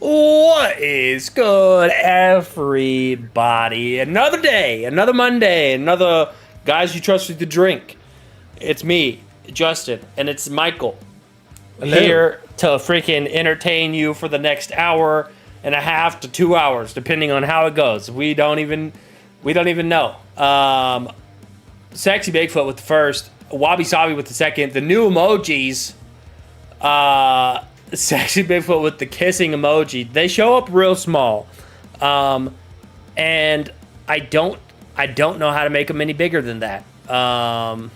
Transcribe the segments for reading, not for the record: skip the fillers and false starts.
What is good, everybody? Another day, another Monday, another guys you trust with the drink. It's me, Justin, and it's Michael. Hello. Here to freaking entertain you for the next hour and a half to 2 hours, depending on how it goes. We don't even know. Sexy Bigfoot with the first, Wabi Sabi with the second, the new emojis. Sexy Bigfoot with the kissing emoji. They show up real small, and I don't know how to make them any bigger than that. The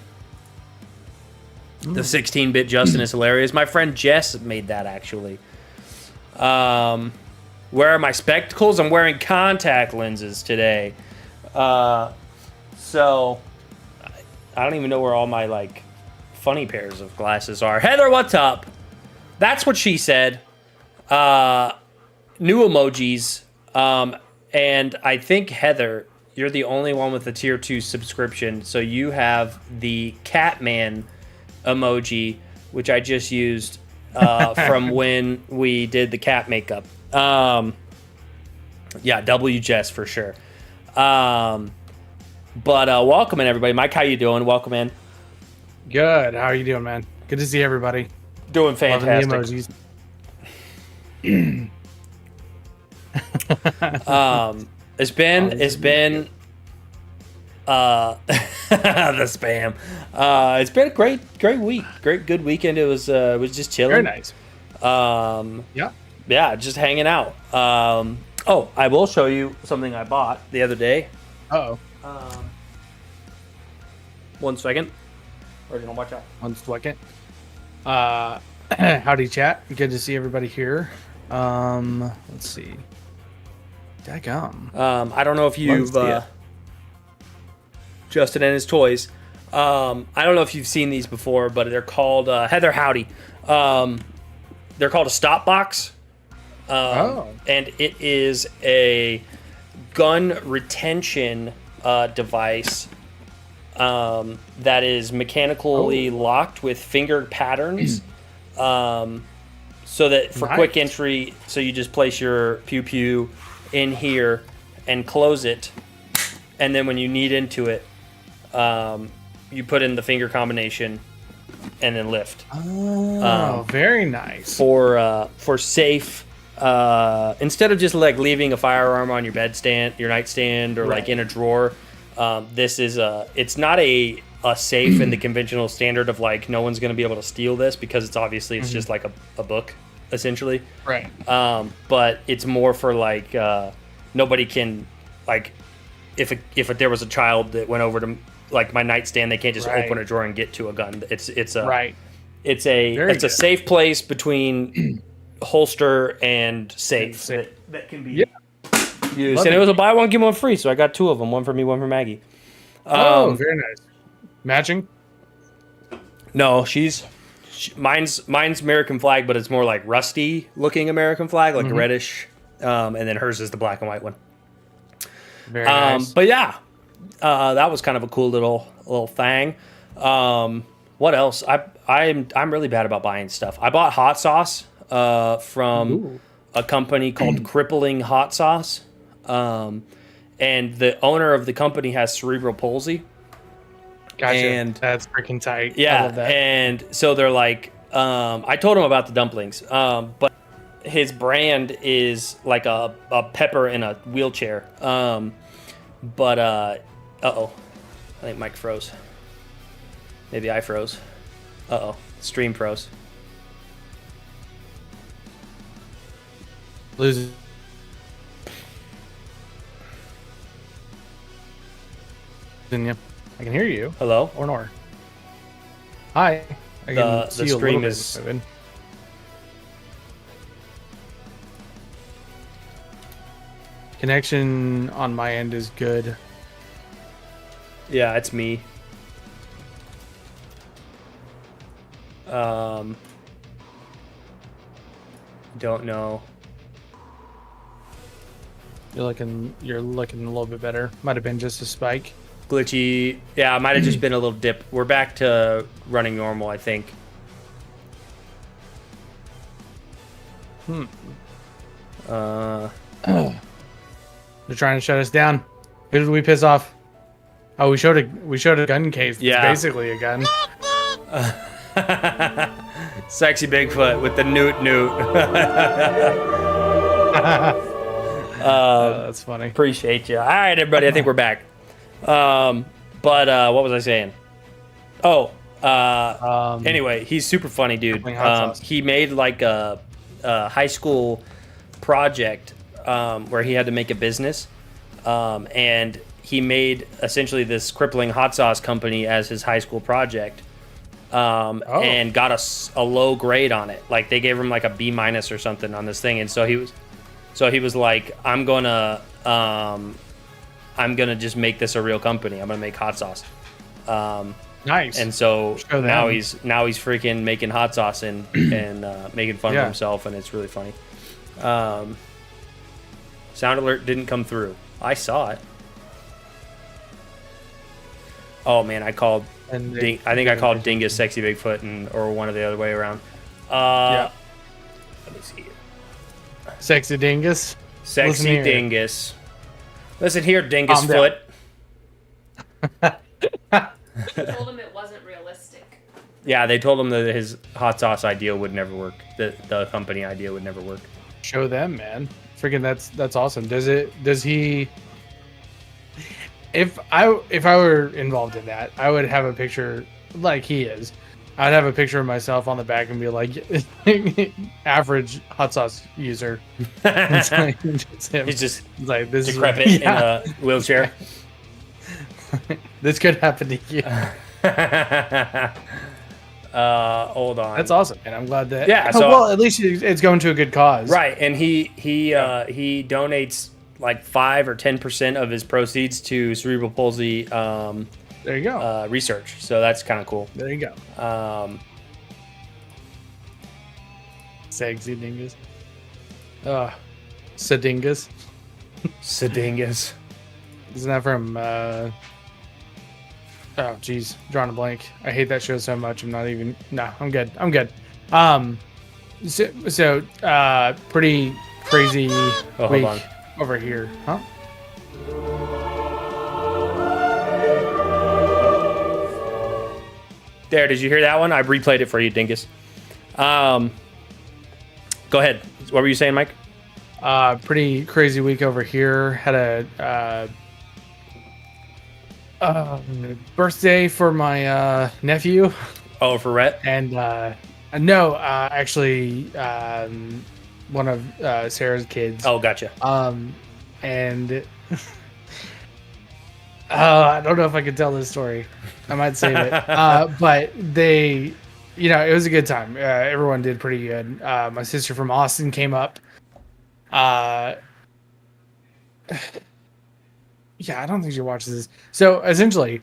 16-bit Justin is hilarious. My friend Jess made that actually. Where are my spectacles? I'm wearing contact lenses today. So I don't even know where all my funny pairs of glasses are. Heather, what's up? That's what she said. New emojis. And I think, Heather, you're the only one with the tier 2 subscription. So you have the Catman emoji, which I just used from when we did the cat makeup. Yeah, W Jess for sure. But welcome in, everybody. Mike, how you doing? Welcome in. Good. How are you doing, man? Good to see everybody. Doing fantastic. Loving the emojis. It's been the spam. It's been a great week. Good weekend. It was just chilling. Very nice. Yeah, just hanging out. Oh, I will show you something I bought the other day. Uh-oh. 1 second. Or you gonna watch out. 1 second. Howdy, chat. Good to see everybody here. Let's see. Daggum. I don't know if you've Justin and his toys. I don't know if you've seen these before, but they're called Heather Howdy. They're called a stop box. And it is a gun retention device that is mechanically locked with fingered patterns. So that for quick entry, so you just place your pew pew in here and close it, and then when you need into it, you put in the finger combination and then lift. Very nice. For safe, instead of just leaving a firearm on your bedstand, your nightstand, or in a drawer. This is it's not a safe in the conventional standard of no one's going to be able to steal this, because it's obviously it's just like a book essentially. Right. But it's more for nobody can if there was a child that went over to my nightstand, they can't just open a drawer and get to a gun. It's a safe place between holster and safe that can be used. And it was a buy one get one free, so I got 2 of them, one for me, one for Maggie. Very nice. Matching? No, mine's American flag, but it's more like rusty looking American flag, reddish. And then hers is the black and white one. Very nice. But yeah, that was kind of a cool little thing. What else? I'm really bad about buying stuff. I bought hot sauce from a company called Crippling Hot Sauce. And the owner of the company has cerebral palsy. Gotcha. And that's freaking tight. Yeah, I love that. and so they're I told him about the dumplings, but his brand is like a pepper in a wheelchair. But uh-oh, I think Mike froze. Maybe I froze. Uh-oh, stream froze. Lose it. I can hear you. Hello? Or nor. Hi. I The can see you a stream little bit is- moving. Connection on my end is good. Yeah, it's me. Don't know. You're looking a little bit better. Might have been just a spike. Glitchy. Yeah, it might have just been a little dip. We're back to running normal, I think. They're trying to shut us down. Who did we piss off? Oh, we showed a gun case. It's basically a gun. Sexy Bigfoot with the newt. That's funny. Appreciate you. All right, everybody. I think we're back. But what was I saying? Oh, anyway, he's super funny, dude. He made like a high school project where he had to make a business, and he made essentially this crippling hot sauce company as his high school project, and got a low grade on it. Like they gave him like a B- or something on this thing, and so he was like, I'm gonna just make this a real company. I'm gonna make hot sauce. Nice. And so now he's freaking making hot sauce and making fun of himself, and it's really funny. Sound alert didn't come through. I saw it. Oh man, I called. I think I called Dingus Sexy Bigfoot, or one of the other way around. Let me see. Sexy Dingus. Sexy Dingus. Listen here, Dingus Foot. They told him it wasn't realistic. Yeah, they told him that his hot sauce idea would never work. The company idea would never work. Show them, man. Freaking that's awesome. Does he? If I were involved in that, I would have a picture like he is. I'd have a picture of myself on the back and be like, average hot sauce user. It's like, He's just like this decrepit in a wheelchair. This could happen to you. Hold on. That's awesome, and I'm glad that. Yeah. So, well, at least it's going to a good cause, right? And he donates like 5 or 10% of his proceeds to cerebral palsy. There you go. Research. So that's kind of cool. There you go. Sexy Dingus. Sadingus. Sadingus. Isn't that from? Oh, geez, drawing a blank. I hate that show so much. I'm not even. No, I'm good. I'm good. So pretty crazy week over here, huh? There, did you hear that one? I replayed it for you, Dingus. Go ahead. What were you saying, Mike? Pretty crazy week over here. Had a birthday for my nephew. Oh, for Rhett? And no, actually, one of Sarah's kids. Oh, gotcha. And I don't know if I can tell this story. I might save it. But they, it was a good time. Everyone did pretty good. My sister from Austin came up. Yeah, I don't think she watches this. So essentially,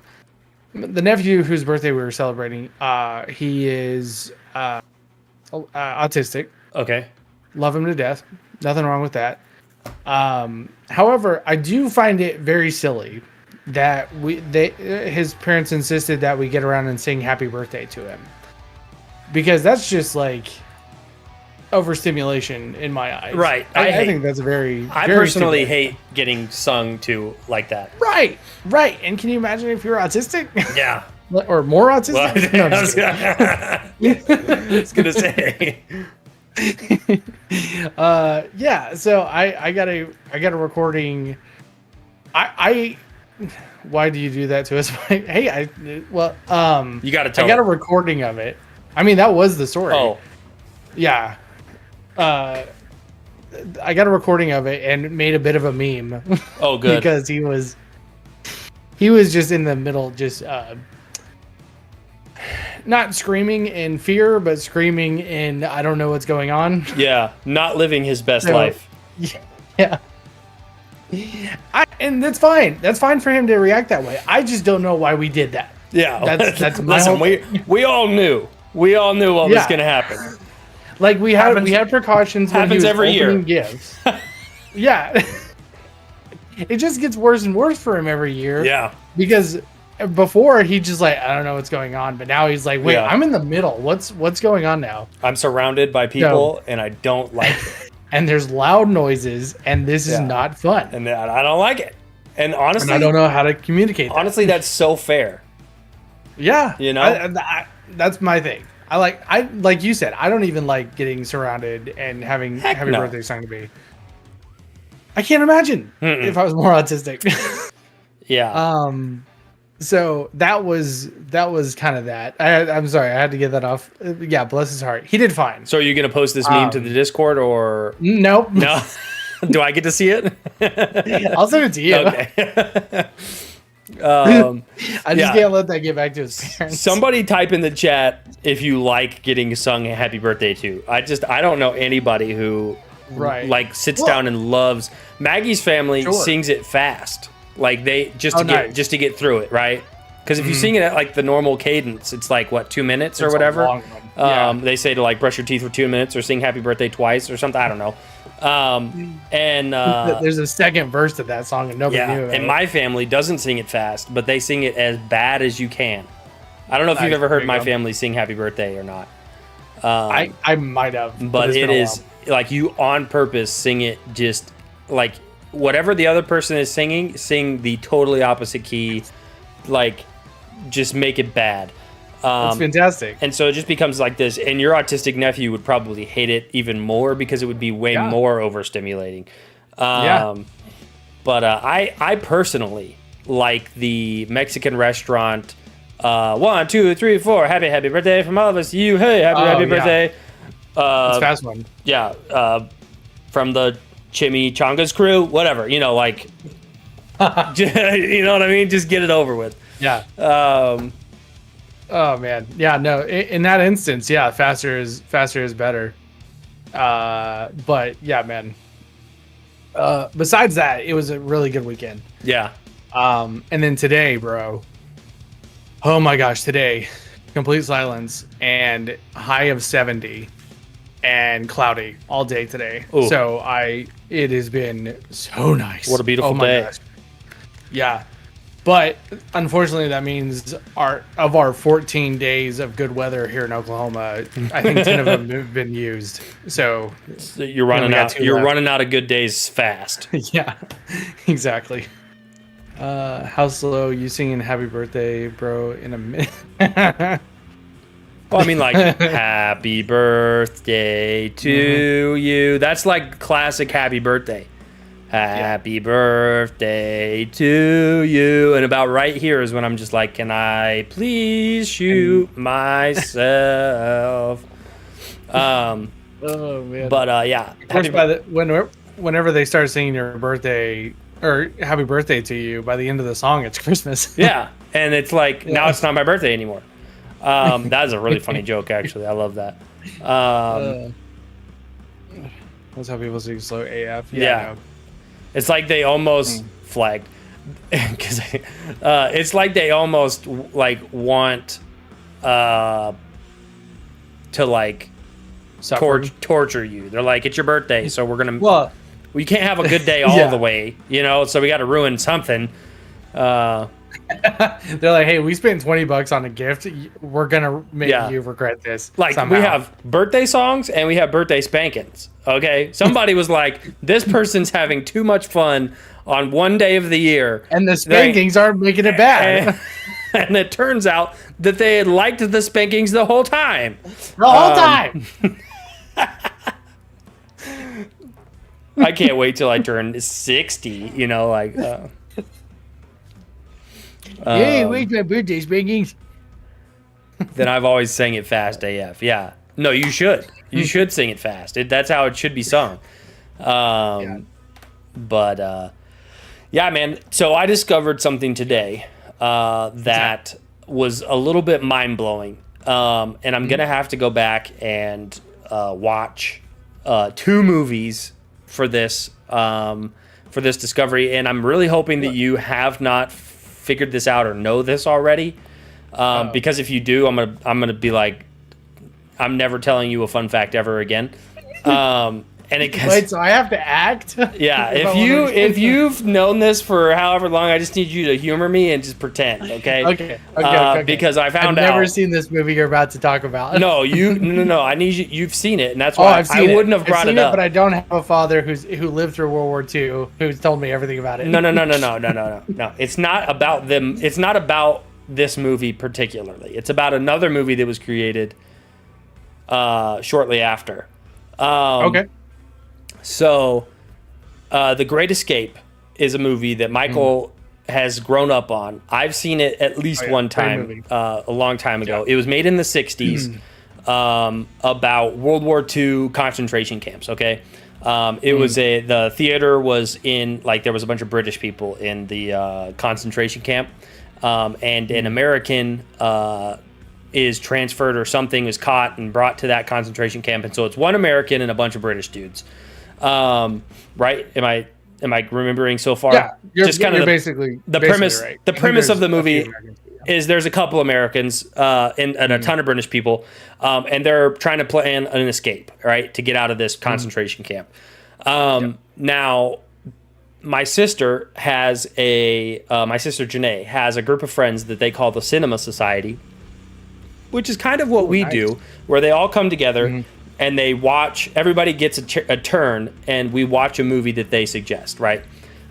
the nephew whose birthday we were celebrating, he is autistic. Okay. Love him to death. Nothing wrong with that. However, I do find it very silly that his parents insisted that we get around and sing happy birthday to him, because that's just like overstimulation in my eyes. Right. I think that's very personally hate getting sung to like that. Right. And can you imagine if you're autistic? Yeah. Or more autistic? Well, I was gonna say. Yeah. So I got a recording. Why do you do that to us? Hey, you got to tell. I got a recording of it. I mean, that was the story. Oh. Yeah. I got a recording of it and made a bit of a meme. Oh, good. Because he was just in the middle, just not screaming in fear, but screaming in I don't know what's going on. Yeah, not living his best life. Yeah. And that's fine. That's fine for him to react that way. I just don't know why we did that. Yeah. That's my Listen, we all knew. We all knew what was going to happen. Like we had precautions. Happens every year. Gifts. Yeah. It just gets worse and worse for him every year. Yeah. Because before he just like, I don't know what's going on, but now he's like, wait, I'm in the middle. What's going on now? I'm surrounded by people and I don't like it. and there's loud noises, and this is not fun. And I don't like it. And honestly, I don't know how to communicate that. Honestly, that's so fair. Yeah. You know? That's my thing. I like you said, I don't even like getting surrounded and having happy birthday sung to me. I can't imagine if I was more autistic. Yeah. So that was kind of that. I'm sorry, I had to get that off. Yeah, bless his heart. He did fine. So are you going to post this meme to the Discord or? Nope. No. Do I get to see it? I'll send it to you. Okay. I just can't let that get back to his parents. Somebody type in the chat if you like getting sung happy birthday to. I don't know anybody who sits down and loves. Maggie's family sings it fast. Like they just to get through it, right? Because if you sing it at like the normal cadence, it's like what, 2 minutes or whatever. A long one. They say to like brush your teeth for 2 minutes or sing happy birthday twice or something. I don't know. And there's a second verse to that song and nobody knew about and it. my family doesn't sing it fast, but they sing it as bad as you can. I don't know if you've ever heard my family sing happy birthday or not. I might have, but it is like you on purpose sing it just like whatever the other person is singing, sing the totally opposite key, like just make it bad. That's fantastic. And so it just becomes like this, and your autistic nephew would probably hate it even more because it would be way more overstimulating. But I personally like the Mexican restaurant 1, 2, 3, 4 happy birthday from all of us to you, hey, happy birthday. It's a fast one. From the Chimichangas crew, whatever, like you know what I mean, just get it over with. Oh man, no. In that instance, faster is better. But yeah, man. Besides that, it was a really good weekend. Yeah. And then today, bro. Oh my gosh, today, complete silence and high of 70, and cloudy all day today. Ooh. So it has been so nice. What a beautiful day. Gosh. Yeah. But unfortunately, that means our 14 days of good weather here in Oklahoma, I think 10 of them have been used. So you're running out. You're running out of good days fast. Yeah, exactly. How slow you singing "Happy Birthday, Bro" in a minute? Well, I mean, like "Happy Birthday to you." That's like classic "Happy Birthday." Happy birthday to you. And about right here is when I'm just like, can I please shoot myself? Oh man. But of course, whenever they start singing your birthday or happy birthday to you, by the end of the song it's Christmas. Yeah. And it's like now it's not my birthday anymore. That is a really funny joke, actually. I love that. That's how people sing slow AF. Yeah. It's like they almost flagged because it's like they almost like want to like torture you. They're like, it's your birthday, so we're gonna. Well, we can't have a good day all the way, So we got to ruin something. They're like, hey, we spent $20 on a gift. We're gonna make you regret this. Like somehow. We have birthday songs and we have birthday spankings. Okay, somebody was like, this person's having too much fun on one day of the year, and the spankings aren't making it bad. And it turns out that they had liked the spankings the whole time. The whole time. I can't wait till I turn 60. Hey, where's my birthday spankings? Then I've always sang it fast AF. Yeah. No, you should. You should sing it fast. That's how it should be sung. But, yeah, man. So I discovered something today that was a little bit mind-blowing. And I'm going to have to go back and watch 2 movies for this discovery. And I'm really hoping that you have not figured this out or know this already. Because if you do, I'm gonna be like, I'm never telling you a fun fact ever again. And And it Wait, so I have to act? Yeah, if you've known this for however long, I just need you to humor me and just pretend, okay? Okay. Because I found out I've never seen this movie you're about to talk about. No, no. I need you. You've seen it, and that's why I wouldn't have brought it up. But I don't have a father who lived through World War II who's told me everything about it. No. It's not about them. It's not about this movie particularly. It's about another movie that was created shortly after. Okay. So, The Great Escape is a movie that Michael has grown up on. I've seen it at least one time, a long time ago. Yeah. It was made in the 60s about World War II concentration camps, okay? It was the theater was in, like, there was a bunch of British people in the concentration camp, and an American is transferred or something, is caught and brought to that concentration camp, and so it's one American and a bunch of British dudes. Right? Am I remembering so far? Yeah, you're basically the premise. Right. The premise of the movie is there's a couple Americans and a ton of British people, and they're trying to plan an escape, right, to get out of this concentration camp. Now, my sister Janae has a group of friends that they call the Cinema Society, which is kind of what we do, where they all come together. And they watch, everybody gets a turn, and we watch a movie that they suggest, right?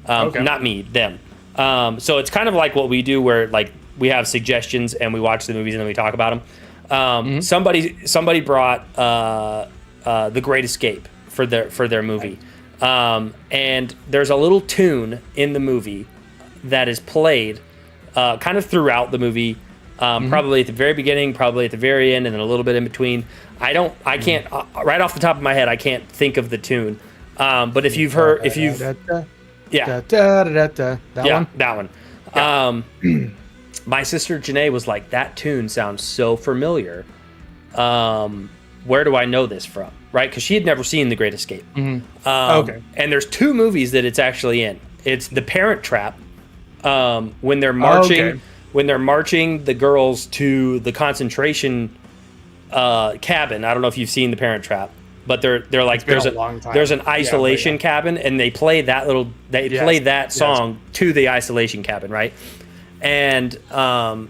Not me, them. So it's kind of like what we do, where like we have suggestions and we watch the movies and then we talk about them. Somebody brought The Great Escape for their movie. And there's a little tune in the movie that is played kind of throughout the movie. Probably at the very beginning, probably at the very end, and then a little bit in between. I can't right off the top of my head, I can't think of the tune. But if you've heard, that one. My sister Janae was like, that tune sounds so familiar. Where do I know this from? Right? Because she had never seen The Great Escape. And there's two movies that it's actually in. It's The Parent Trap, when they're marching. When they're marching the girls to the concentration cabin. I don't know if you've seen The Parent Trap, but they're like there's an isolation cabin, and they play that play that song to the isolation cabin, right? And then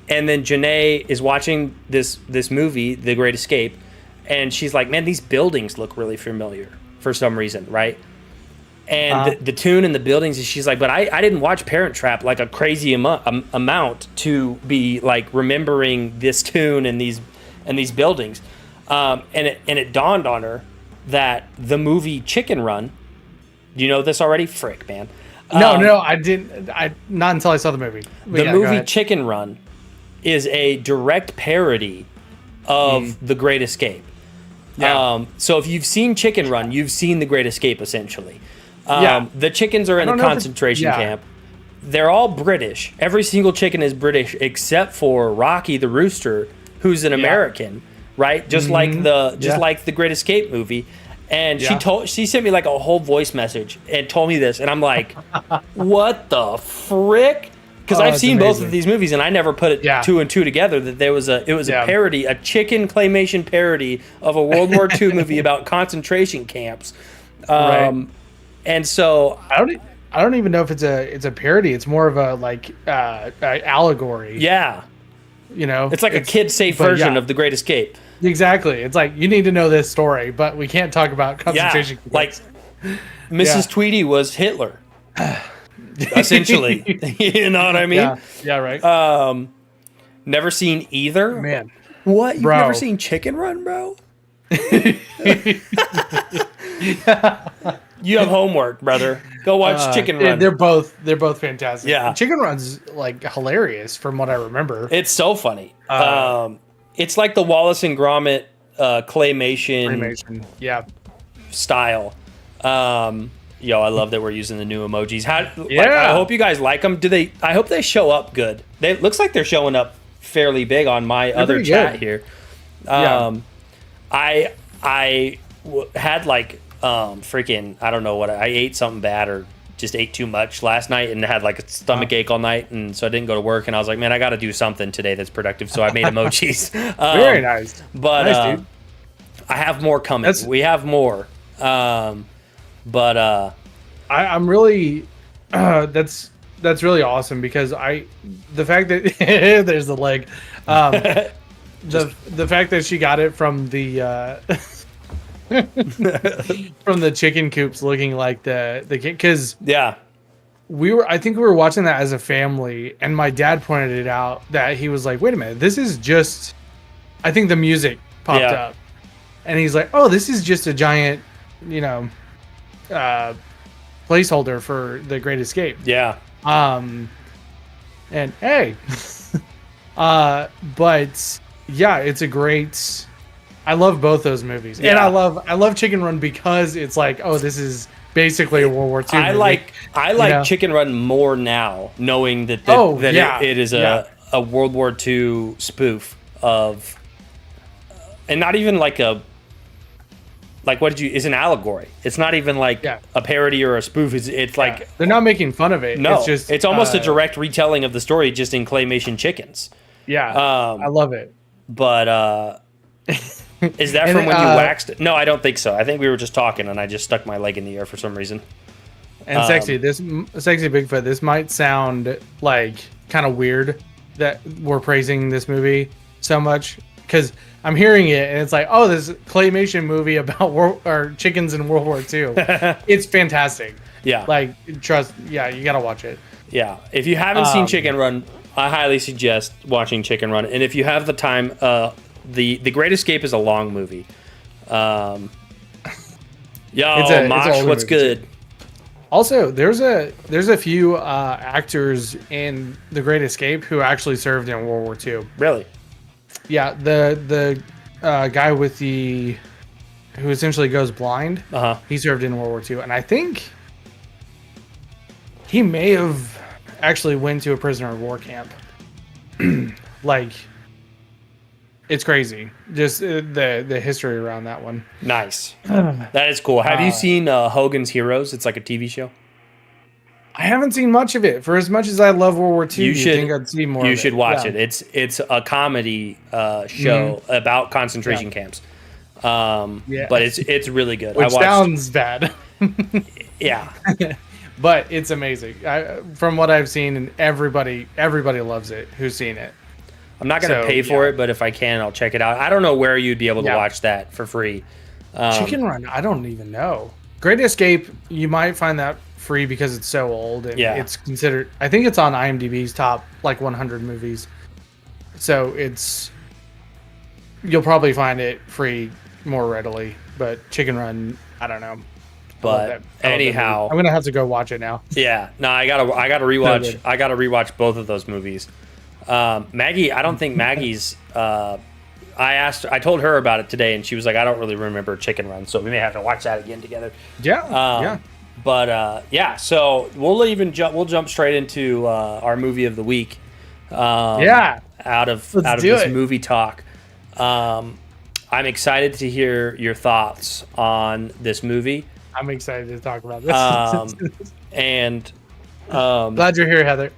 Janae is watching this movie, The Great Escape, and she's like, "Man, these buildings look really familiar for some reason, right?" And the tune in the buildings, she's like, but I didn't watch Parent Trap like a crazy amount to be like remembering this tune and these buildings. And it dawned on her that the movie Chicken Run, do you know this already? Frick, man. No, I didn't. Not until I saw the movie. The movie Chicken Run is a direct parody of The Great Escape. Yeah. So if you've seen Chicken Run, you've seen The Great Escape, essentially. The chickens are in the concentration camp. They're all British. Every single chicken is British except for Rocky the rooster, who's an American, right? Just like the Great Escape movie. And she sent me like a whole voice message and told me this, and I'm like, what the frick? Because I've seen both of these movies, and I never put two and two together. That it was a parody, a chicken claymation parody of a World War II movie about concentration camps. Right. And so I don't even know if it's a parody. It's more of a like allegory. Yeah, it's like a kid-safe version of The Great Escape. Exactly. It's like, you need to know this story, but we can't talk about concentration camps. Like Mrs. Tweedy was Hitler, essentially. You know what I mean? Yeah. Right. Never seen either. Man, what? You've never seen Chicken Run, bro? You have homework, brother. Go watch Chicken Run. They're both fantastic. Yeah, Chicken Run's like hilarious from what I remember. It's so funny. It's like the Wallace and Gromit claymation style. I love that we're using the new emojis. I hope you guys like them. I hope they show up good. It looks like they're showing up fairly big on my other chat here. I had like freaking, I don't know what, I ate something bad or just ate too much last night and had like a stomach ache all night, and so I didn't go to work, and I was like, man, I got to do something today that's productive, so I made emojis. Very nice. But nice, dude. I have more coming. We have more. But I'm really that's really awesome because the fact that there's the leg, the fact that she got it from the from the chicken coops looking like the kid, because yeah, I think we were watching that as a family, and my dad pointed it out that he was like, wait a minute, this is just, I think the music popped up, and he's like, oh, this is just a giant, placeholder for The Great Escape. Yeah. And hey, but yeah, it's a great. I love both those movies, and I love Chicken Run because it's like, oh, this is basically a World War II movie. I like Chicken Run more now, knowing that it is a World War II spoof of, and not even like a. Like, it's an allegory. It's not even like a parody or a spoof. It's like... They're not making fun of it. No, it's just... It's almost a direct retelling of the story, just in claymation chickens. Yeah, I love it. But, is that from when you waxed it? No, I don't think so. I think we were just talking, and I just stuck my leg in the air for some reason. And Sexy Bigfoot, this might sound, like, kind of weird that we're praising this movie so much, because... I'm hearing it, and it's like, oh, this claymation movie about chickens in World War II. It's fantastic. Yeah. Like, you gotta watch it. Yeah. If you haven't seen Chicken Run, I highly suggest watching Chicken Run. And if you have the time, the Great Escape is a long movie. Mosh, what's good? Too. Also, there's a few actors in The Great Escape who actually served in World War II. Really? Yeah, the guy with who essentially goes blind. He served in World War II, and I think he may have actually went to a prisoner of war camp. Like, it's crazy, just the history around that one. Nice, that is cool. Have you seen Hogan's Heroes? It's like a TV show. I haven't seen much of it. For as much as I love World War II, you think I'd see more. You should watch it. It's a comedy show about concentration camps. But it's really good. Which sounds bad. Yeah, but it's amazing. From what I've seen, and everybody loves it who's seen it. I'm not going to pay for it, but if I can, I'll check it out. I don't know where you'd be able to watch that for free. Chicken Run, I don't even know. Great Escape, you might find that free because it's so old, and it's considered, I think it's on IMDb's top 100 movies, so you'll probably find it free more readily. But Chicken Run, I don't know. But anyhow, I'm gonna have to go watch it now. Yeah, no, I gotta rewatch. I gotta rewatch both of those movies. Maggie, I don't think Maggie's. I told her about it today, and she was like, I don't really remember Chicken Run, so we may have to watch that again together. Yeah. But so we'll jump straight into our movie of the week. Out of this movie talk. I'm excited to hear your thoughts on this movie. I'm excited to talk about this. Glad you're here, Heather.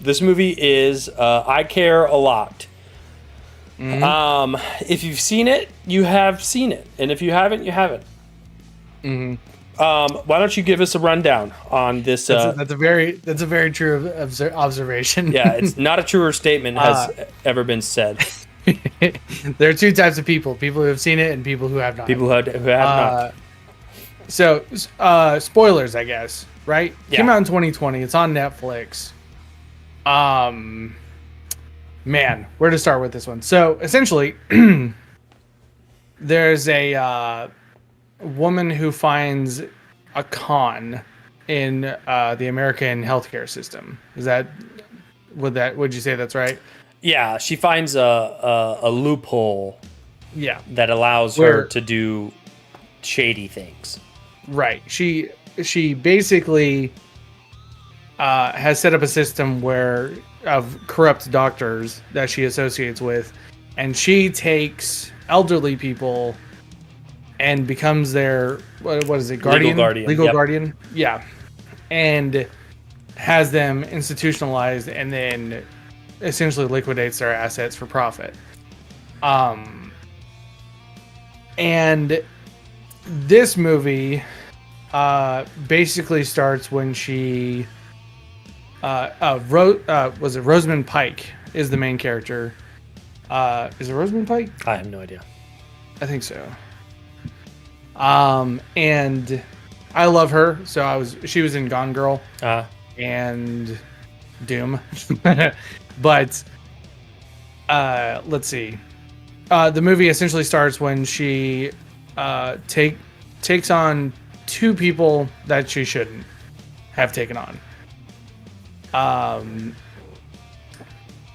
This movie is I Care a Lot. Mm-hmm. If you've seen it, you have seen it, and if you haven't, you haven't. Mm-hmm. Why don't you give us a rundown on this? That's a very true observation. Yeah, it's not a truer statement has ever been said. There are two types of people who have seen it and people who have not. People who have not. So, spoilers, I guess, right? Yeah. Came out in 2020. It's on Netflix. Man, where to start with this one? So, essentially, there's a woman who finds a con in the American healthcare system. Would you say that's right? Yeah, she finds a loophole. Yeah, that allows her to do shady things. Right. She basically has set up a system of corrupt doctors that she associates with, and she takes elderly people and becomes their what is it, guardian? Legal guardian. Yeah, and has them institutionalized, and then essentially liquidates their assets for profit. And this movie basically starts when she was it Rosamund Pike is the main character. Is it Rosamund Pike? I have no idea. I think so. And I love her. So she was in Gone Girl and Doom. But let's see. The movie essentially starts when she takes on two people that she shouldn't have taken on.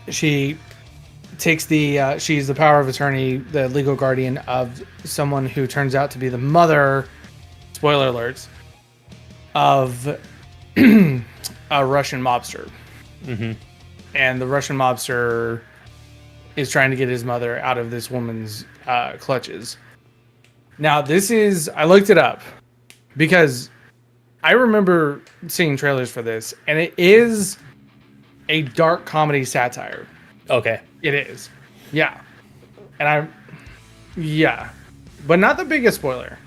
She takes she's the power of attorney, the legal guardian of someone who turns out to be the mother, spoiler alerts, of a Russian mobster. Mm-hmm. And the Russian mobster is trying to get his mother out of this woman's clutches. Now, I looked it up because I remember seeing trailers for this, and it is a dark comedy satire. Okay. It is. Yeah. But not the biggest spoiler.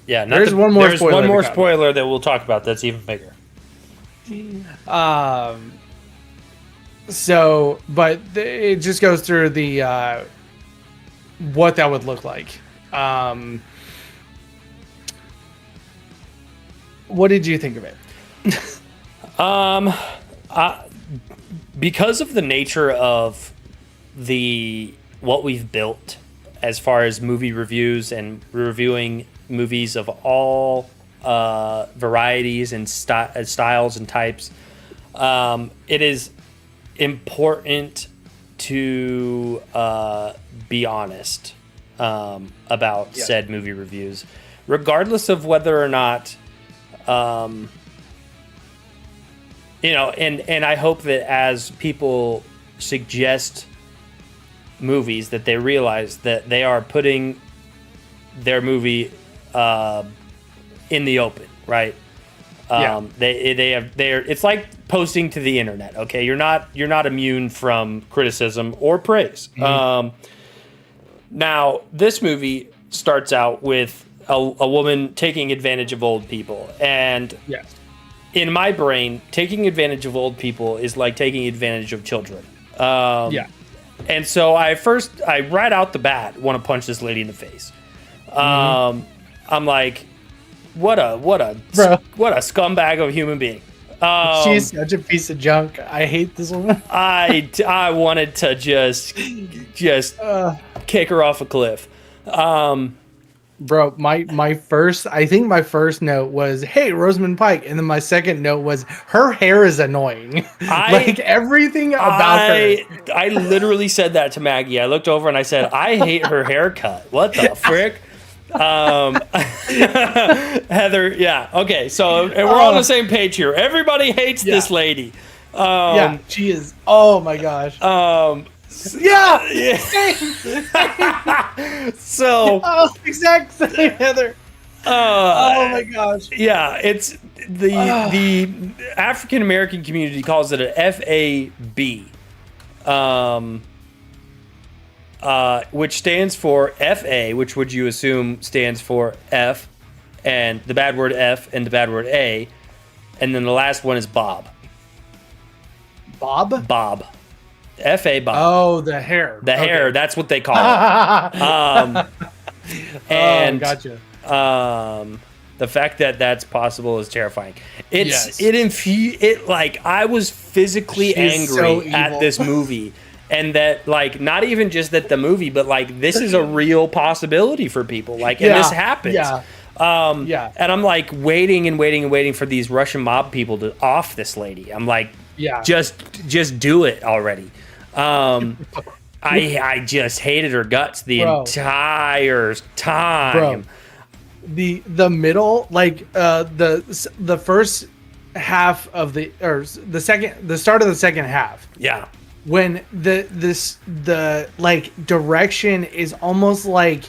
Yeah, there's one more spoiler that we'll talk about that's even bigger. So, but it just goes through the what that would look like. What did you think of it? Because of the nature of what we've built as far as movie reviews and reviewing movies of all varieties and styles and types, it is important to be honest about said movie reviews, regardless of whether or not and I hope that as people suggest movies, that they realize that they are putting their movie in the open, right? It's like posting to the internet. Okay, you're not immune from criticism or praise. Mm-hmm. Now, this movie starts out with a woman taking advantage of old people, and in my brain, taking advantage of old people is like taking advantage of children. And so I right out the bat want to punch this lady in the face. I'm like, what a scumbag of a human being. She's such a piece of junk. I hate this woman. I wanted to just kick her off a cliff. Bro, my first note was, "Hey, Rosamund Pike," and then my second note was, "Her hair is annoying." Like everything about her. I literally said that to Maggie. I looked over and I said, "I hate her haircut. What the frick?" Heather, yeah, okay. So and we're on the same page here. Everybody hates this lady. She is. Oh my gosh. So exact same, Heather. Oh my gosh. Yeah, it's the African American community calls it an FAB, which stands for FA, which would you assume stands for F, and the bad word F and the bad word A, and then the last one is Bob. Bob. F.A. Bob. Oh, the hair. The hair, that's what they call it. And gotcha. The fact that that's possible is terrifying. I was physically angry at this movie. And that, like, not even just that the movie, but, like, this is a real possibility for people. Like, and this happens. And I'm, like, waiting for these Russian mob people to off this lady. I'm like, just do it already. I just hated her guts the entire time. Bro, the middle, like the first half of the start of the second half. Yeah. When the direction is almost like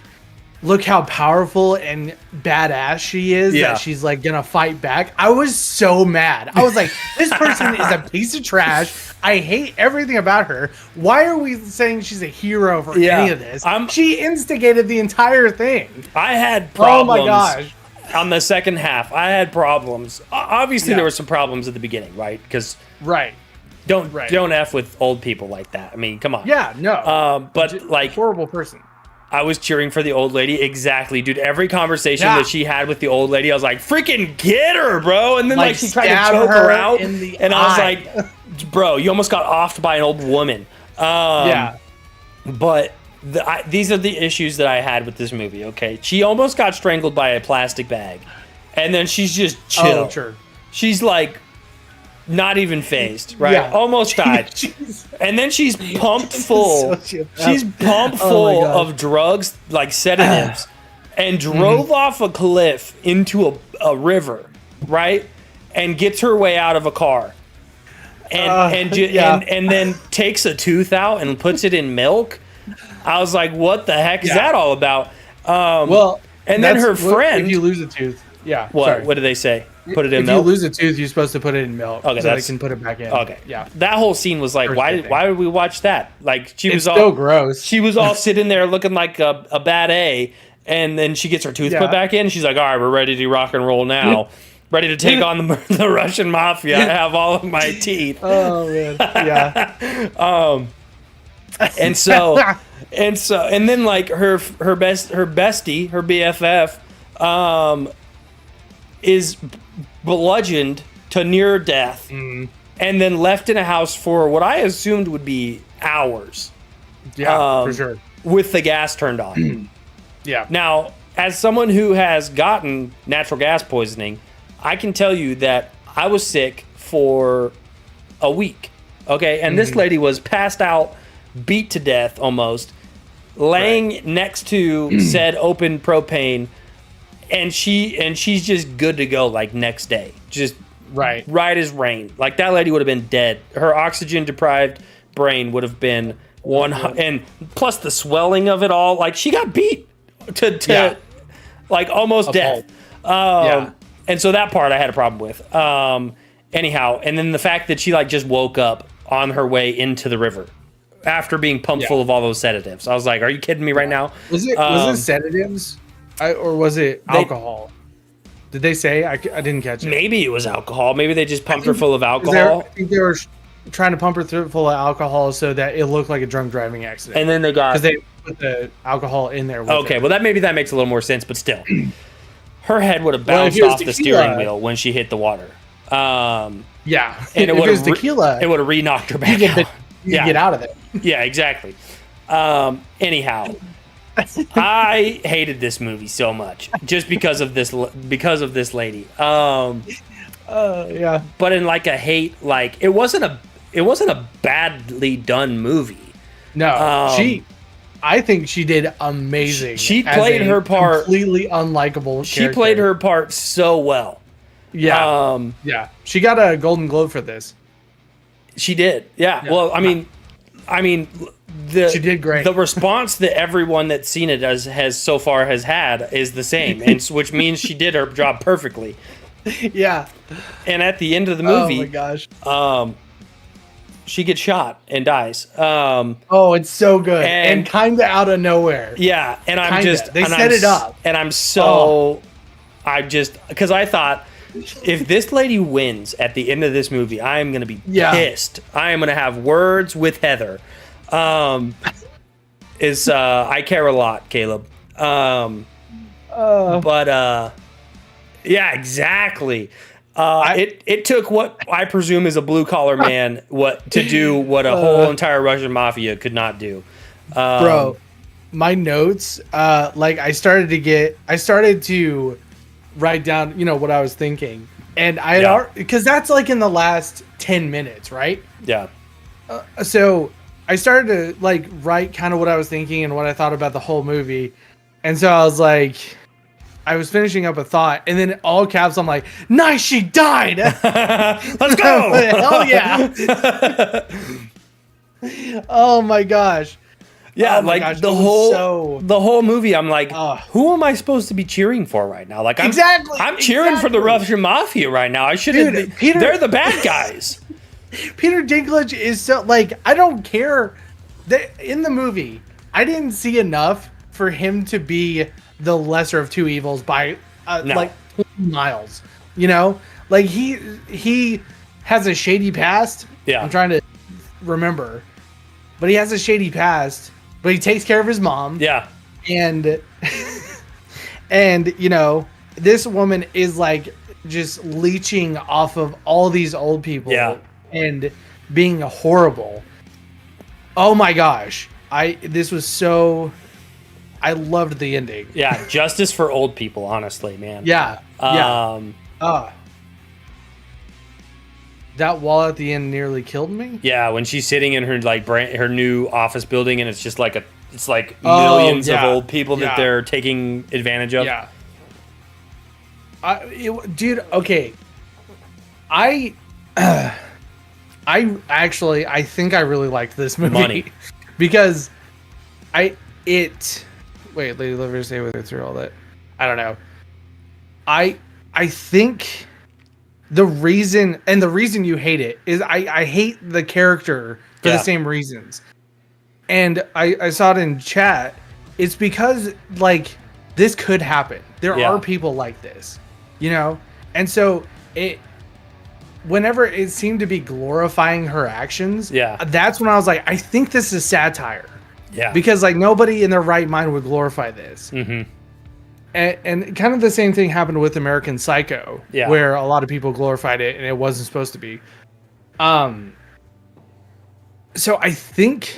look how powerful and badass she is, that she's like gonna fight back. I was so mad. I was like, this person is a piece of trash. I hate everything about her. Why are we saying she's a hero for any of this? She instigated the entire thing. I had problems. Oh my gosh. On the second half, I had problems. Obviously, there were some problems at the beginning, right? Because don't F with old people like that. I mean, come on. Yeah, no. But like, horrible person. I was cheering for the old lady. Exactly, dude. Every conversation that she had with the old lady, I was like, freaking get her, bro. And then like she tried to choke her out. And I was like, bro, you almost got offed by an old woman. But these are the issues that I had with this movie, okay? She almost got strangled by a plastic bag. And then she's just chill. Oh, sure. She's like, not even phased, right? Yeah. Almost died. And then she's pumped full. She's pumped full of drugs, like sedatives, and drove off a cliff into a river, right? And gets her way out of a car. And then takes a tooth out and puts it in milk. I was like, what the heck is that all about? And then her friend... If you lose a tooth. Yeah. What? Sorry. What do they say? Put it in if milk? If you lose a tooth, you're supposed to put it in milk so they can put it back in. Okay. Yeah. That whole scene was like, why would we watch that? Like, it's so gross. She was all sitting there looking like a bad A, and then she gets her tooth put back in, and she's like, all right, we're ready to rock and roll now. Ready to take on the Russian mafia. I have all of my teeth. Oh, man. Yeah. And then like her bestie, her BFF, is bludgeoned to near death, and then left in a house for what I assumed would be hours. Yeah, for sure. With the gas turned on. Yeah. Now, as someone who has gotten natural gas poisoning, I can tell you that I was sick for a week. Okay, and this lady was passed out, beat to death almost, laying next to said open propane, and she's just good to go like next day, just right as rain. Like that lady would have been dead. Her oxygen deprived brain would have been and plus the swelling of it all. Like she got beat to like almost death. And so that part I had a problem with. Anyhow, and then the fact that she like just woke up on her way into the river after being pumped full of all those sedatives. I was like, are you kidding me right now? Was it sedatives? Or was it alcohol? Did they say? I didn't catch it. Maybe it was alcohol. Maybe they just pumped her full of alcohol. I think they were trying to pump her full of alcohol so that it looked like a drunk driving accident. And then they got... Because they put the alcohol in there with Okay, it. well, maybe that makes a little more sense, but still. Her head would have bounced off the steering wheel when she hit the water. Yeah. And it was tequila. It would have re-knocked her back out. You get out of it. Yeah, exactly. Anyhow... I hated this movie so much just because of this lady. Yeah. But in like a hate, like it wasn't a badly done movie. No. I think she did amazing. She played her part completely unlikable. She played her part so well. Yeah. Yeah. She got a Golden Globe for this. She did. Yeah. Well, I mean she did great. The response that everyone that's seen it has had is the same, and which means she did her job perfectly. Yeah. And at the end of the movie, oh my gosh, she gets shot and dies. It's so good and kind of out of nowhere. Yeah, and I'm just they set it up, and I'm so because I thought, if this lady wins at the end of this movie, I am going to be pissed. I am going to have words with Heather. I care a lot, Caleb. Yeah, exactly. It took what I presume is a blue collar man to do what a whole entire Russian mafia could not do. Bro, my notes, I started to write down, what I was thinking, and because that's like in the last 10 minutes, right? Yeah. So I started to write kind of what I was thinking and what I thought about the whole movie. And so I was like, I was finishing up a thought, and then all caps, I'm like, nice, she died. Let's go. Hell yeah. Oh my gosh. Yeah, Oh my like gosh, the it was whole so- the whole movie, I'm like, Ugh. who am I supposed to be cheering for right now? Like, I'm cheering for the Russian mafia right now. I shouldn't Dude, be. Peter- They're the bad guys. Peter Dinklage is so like I don't care that in the movie I didn't see enough for him to be the lesser of two evils by No. like 20 miles. You know, like he has a shady past. Yeah. I'm trying to remember, but he has a shady past. But he takes care of his mom. Yeah, And and you know, this woman is like just leeching off of all these old people. Yeah. And being horrible. Oh my gosh. This was so I loved the ending. yeah. Justice for old people, honestly, man. Yeah. Yeah. That wall at the end nearly killed me. Yeah, when she's sitting in her like her new office building, and it's just like it's like Oh, millions yeah. of old people that Yeah. they're taking advantage of. Yeah. Dude, okay. I actually I think I really liked this movie. Money. Because wait, Lady Liver stay with her through all that. I don't know. I think the reason you hate it is I hate the character for Yeah. the same reasons. And I saw it in chat. It's because like this could happen. There Yeah. are people like this, you know? And so whenever it seemed to be glorifying her actions, Yeah. that's when I was like, I think this is satire. Yeah. Because like nobody in their right mind would glorify this. Mm-hmm. And kind of the same thing happened with American Psycho, Yeah. where a lot of people glorified it and it wasn't supposed to be. So I think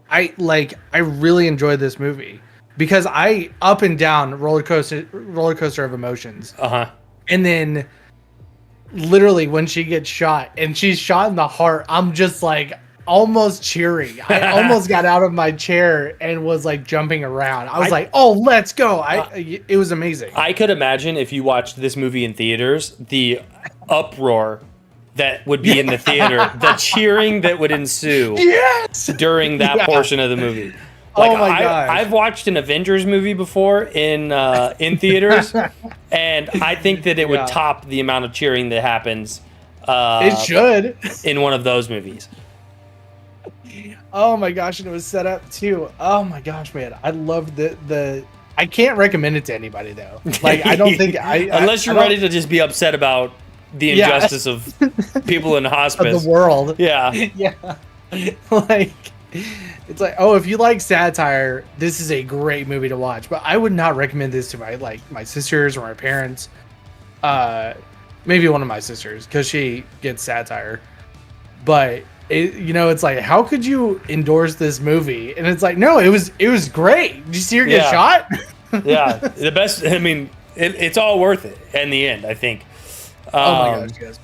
I really enjoyed this movie because I up and down roller coaster of emotions. Uh-huh. And then literally when she gets shot and she's shot in the heart, I'm just like almost cheering. I almost got out of my chair and was like jumping around. I was like, "Oh, let's go." It was amazing. I could imagine if you watched this movie in theaters, the uproar that would be in the theater, the cheering that would ensue Yes. during that Yeah. portion of the movie. Oh my gosh. I've watched an Avengers movie before in theaters, and I think that it would Yeah. top the amount of cheering that happens It should. in one of those movies. Oh my gosh, and it was set up too. Oh my gosh, man. I loved the I can't recommend it to anybody though. Like I don't think unless you're ready to just be upset about the Yeah. injustice of people in hospice. of the world. Yeah. Yeah. Like it's like, oh, if you like satire, this is a great movie to watch. But I would not recommend this to my sisters or my parents. Maybe one of my sisters, because she gets satire. But it's like, how could you endorse this movie? And it's like, no, it was great. Did you see her get Yeah. shot? Yeah. The best, I mean, it's all worth it in the end, I think. Oh my gosh, yes.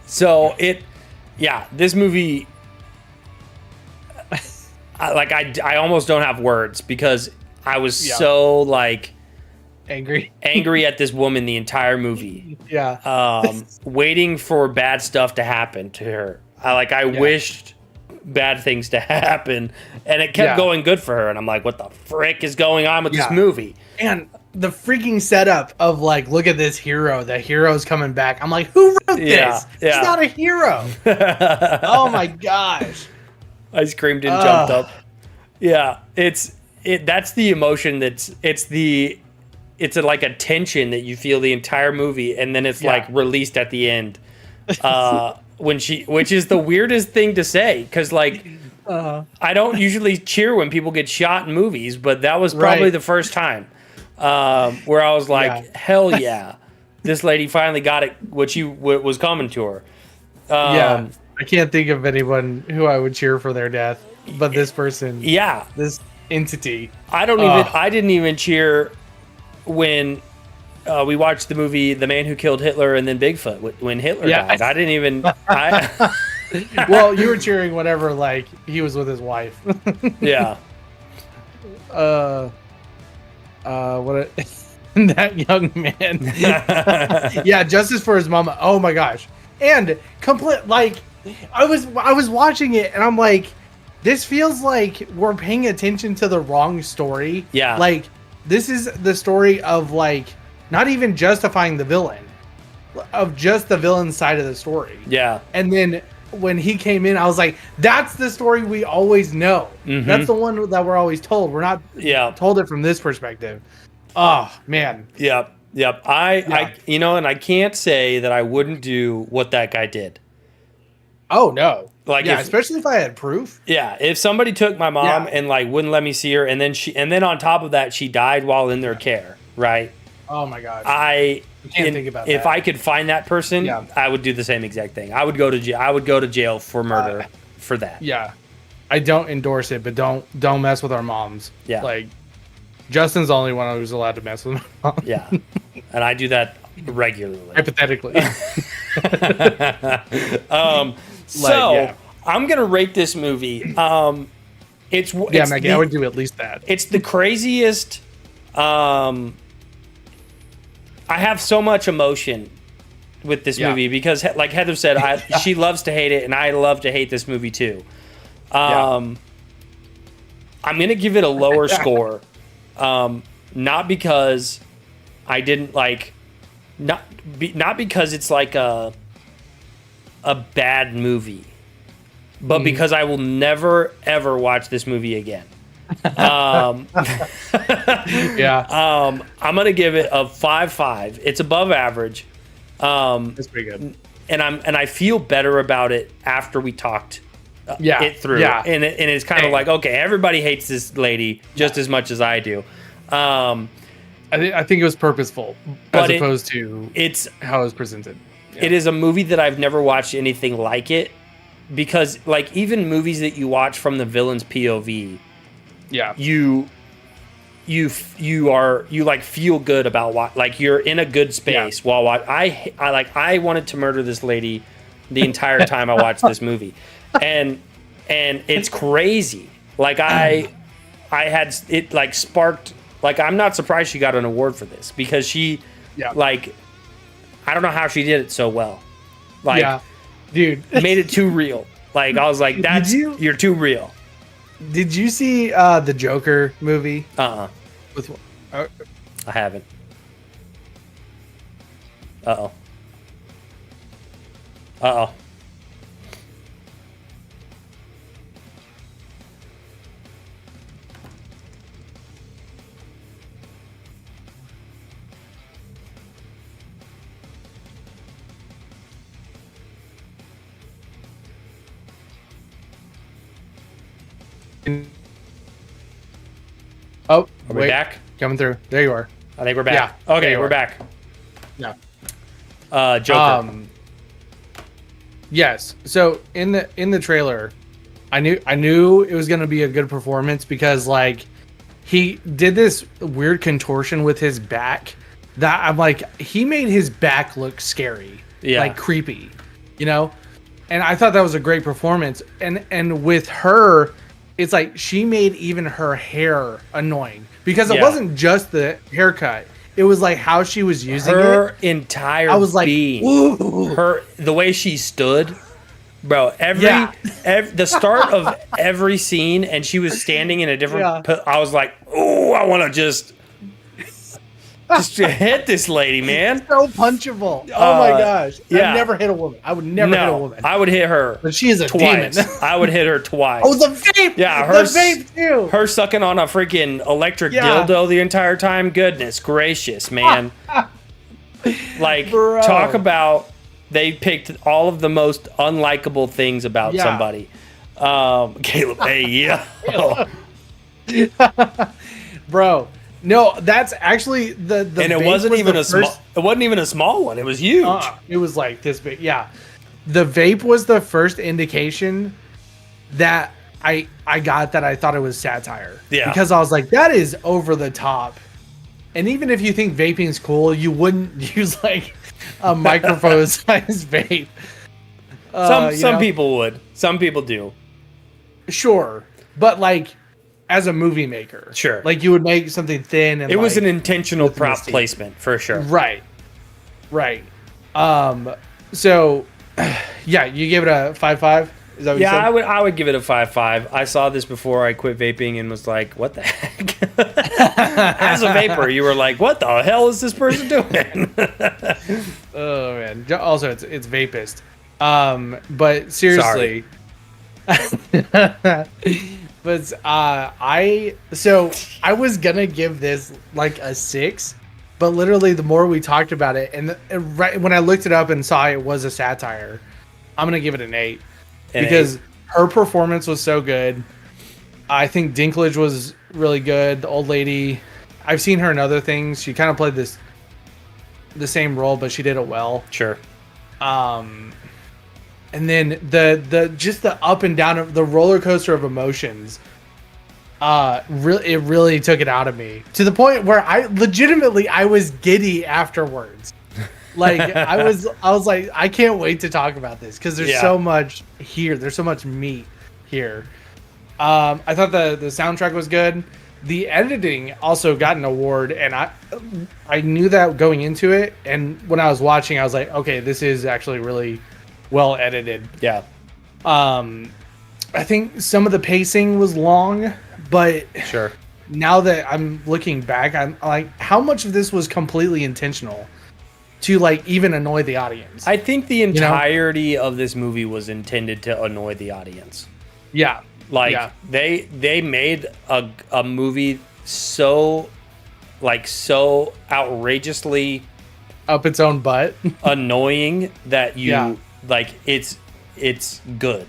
So this movie, I almost don't have words because I was so like Angry. angry at this woman the entire movie, Yeah. waiting for bad stuff to happen to her. I wished bad things to happen, and it kept Yeah. going good for her. And I'm like, what the frick is going on with this Yeah. movie? And the freaking setup of like, look at this hero. The hero's coming back. I'm like, who wrote Yeah, this? yeah. He's not a hero. Oh my gosh. I screamed and jumped up. Yeah, that's the emotion it's like a tension that you feel the entire movie, and then it's like released at the end. Which is the weirdest thing to say, because like I don't usually cheer when people get shot in movies, but that was probably Right. the first time where I was like, Yeah. hell yeah, this lady finally got it, what was coming to her. Yeah. I can't think of anyone who I would cheer for their death, but this person, Yeah, this entity. I didn't even cheer when we watched the movie The Man Who Killed Hitler and then Bigfoot when Hitler Yeah. died. I didn't even. Well, you were cheering whenever like he was with his wife. Yeah. What that young man. Yeah, justice for his mama. Oh my gosh. And complete like I was watching it and I'm like, this feels like we're paying attention to the wrong story. Yeah. Like, this is the story of, like, not even justifying the villain, of just the villain side of the story. Yeah. And then when he came in, I was like, that's the story we always know. Mm-hmm. That's the one that we're always told. We're not told it from this perspective. Oh, man. Yep. I you know, and I can't say that I wouldn't do what that guy did. Oh, no. Like, especially if I had proof. Yeah, if somebody took my mom and like wouldn't let me see her, and then on top of that, she died while in their care, right? Oh my gosh. I can't think about that. If I could find that person, I would do the same exact thing. I would go to jail. I would go to jail for murder for that. Yeah. I don't endorse it, but don't mess with our moms. Yeah. Like, Justin's the only one who's allowed to mess with my mom. Yeah. And I do that regularly. Hypothetically. I'm gonna rate this movie. It's Maggie, I would do at least that. It's the craziest. I have so much emotion with this movie because, like Heather said, she loves to hate it, and I love to hate this movie too. I'm gonna give it a lower score, not because I didn't like, not because it's like a bad movie, but because I will never ever watch this movie again. I'm gonna give it a 5.5. It's above average. That's pretty good. And I feel better about it after we talked it through. Yeah. And it's kind of like, okay, everybody hates this lady just as much as I do. I think it was purposeful as opposed to how it was presented. Yeah. It is a movie that I've never watched anything like it, because like even movies that you watch from the villain's POV, you like feel good about what, like you're in a good space while I wanted to murder this lady the entire time I watched this movie, and it's crazy. Like I had it like sparked, like I'm not surprised she got an award for this, because she like I don't know how she did it so well. Like dude, made it too real. Like I was like, you're too real. Did you see the Joker movie? I haven't. Uh-oh. Oh, are we back? Coming through. There you are. I think we're back. Yeah. Okay, we're back. Yeah. Joker. Yes. So in the trailer, I knew it was gonna be a good performance, because like he did this weird contortion with his back that I'm like, he made his back look scary, like creepy, you know. And I thought that was a great performance. And with her, it's like she made even her hair annoying, because it wasn't just the haircut. It was like how she was using her entire. I was like, ooh. The way she stood, bro. The start of every scene, and she was standing in a different. I was like, oh, I want to just hit this lady, man. So punchable. Oh my gosh. I've never hit a woman. I would never hit a woman. I would hit her. But she is a twice. demon. I would hit her twice. Oh, the vape. Yeah, the vape too. Her sucking on a freaking electric dildo the entire time. Goodness gracious, man. Like, talk about, they picked all of the most unlikable things about somebody. Caleb, hey, bro. No, that's actually the and it wasn't even a small. It wasn't even a small one. It was huge. It was like this big. Yeah, the vape was the first indication that I got that I thought it was satire. Yeah, because I was like, that is over the top. And even if you think vaping's cool, you wouldn't use like a microphone-sized vape. Some people would. Some people do. Sure, but like, as a movie maker, sure, like you would make something thin, and it was an intentional prop placement for sure. Right. So yeah, you gave it a 5.5. Is that what Yeah, you said? I would give it a 5.5. I saw this before I quit vaping and was like, what the heck? As a vapor, you were like, what the hell is this person doing? Oh man. Also, it's vapist. But seriously. But I was gonna give this like a 6, but literally the more we talked about it, and right when I looked it up and saw it was a satire, I'm gonna give it an 8 because her performance was so good. I think Dinklage was really good. The old lady, I've seen her in other things. She kind of played the same role, but she did it well. Sure. And then the just the up and down of the roller coaster of emotions, it really took it out of me to the point where I was giddy afterwards. Like I was like, I can't wait to talk about this because there's so much here. There's so much meat here. I thought the soundtrack was good. The editing also got an award, and I knew that going into it. And when I was watching, I was like, okay, this is actually really well edited. Yeah. I think some of the pacing was long, but Sure. now that I'm looking back, I'm like, how much of this was completely intentional to like even annoy the audience? I think the entirety of this movie was intended to annoy the audience. Yeah. Like they made a movie so outrageously up its own butt. annoying that you like it's good.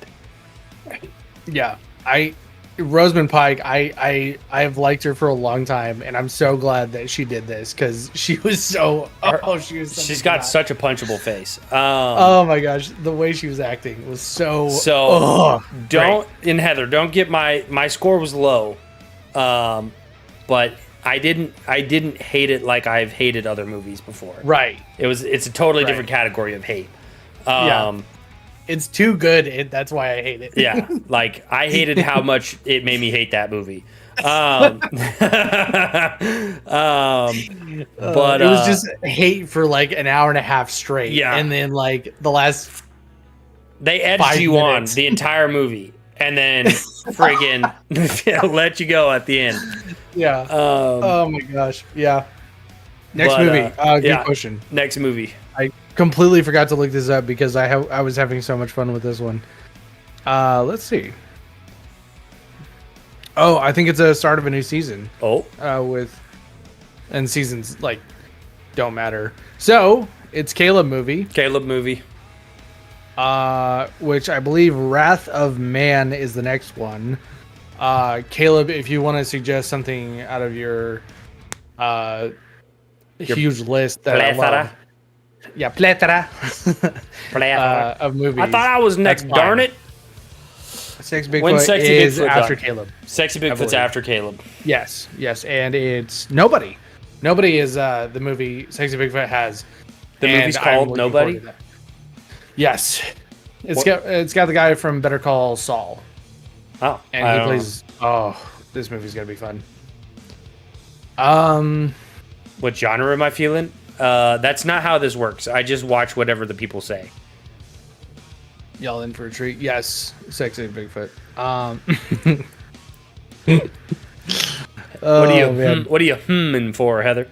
Yeah. Rosamund Pike, I've liked her for a long time, and I'm so glad that she did this because she was so she's got such a punchable face. Oh my gosh, the way she was acting was so and Heather, don't get my score was low, but I didn't hate it like I've hated other movies before. Right. It's a totally different category of hate. It's too good. That's why I hate it. Yeah, like I hated how much it made me hate that movie. But it was just hate for like an hour and a half straight. Yeah, and then like the last they edged you on the entire movie, and then friggin' let you go at the end. Yeah. Oh my gosh. Yeah. Next movie. Keep pushing. Next movie. I completely forgot to look this up because I was having so much fun with this one. Let's see. Oh, I think it's a start of a new season. Oh. And seasons like don't matter. So it's Caleb movie. Which I believe Wrath of Man is the next one. Caleb, if you want to suggest something out of your huge list that I love. Yeah, plethora of movies. I thought I was next. Darn it! Sexy Bigfoot is after Caleb. Sexy Bigfoot's after Caleb. Yes, and it's Nobody. Nobody is the movie Sexy Bigfoot has. The movie's called Nobody. Yes, it's got the guy from Better Call Saul. Oh, and he plays. Oh, this movie's gonna be fun. What genre am I feeling? That's not how this works. I just watch whatever the people say. Y'all in for a treat? Yes, Sexy Bigfoot. What are you humming for, Heather?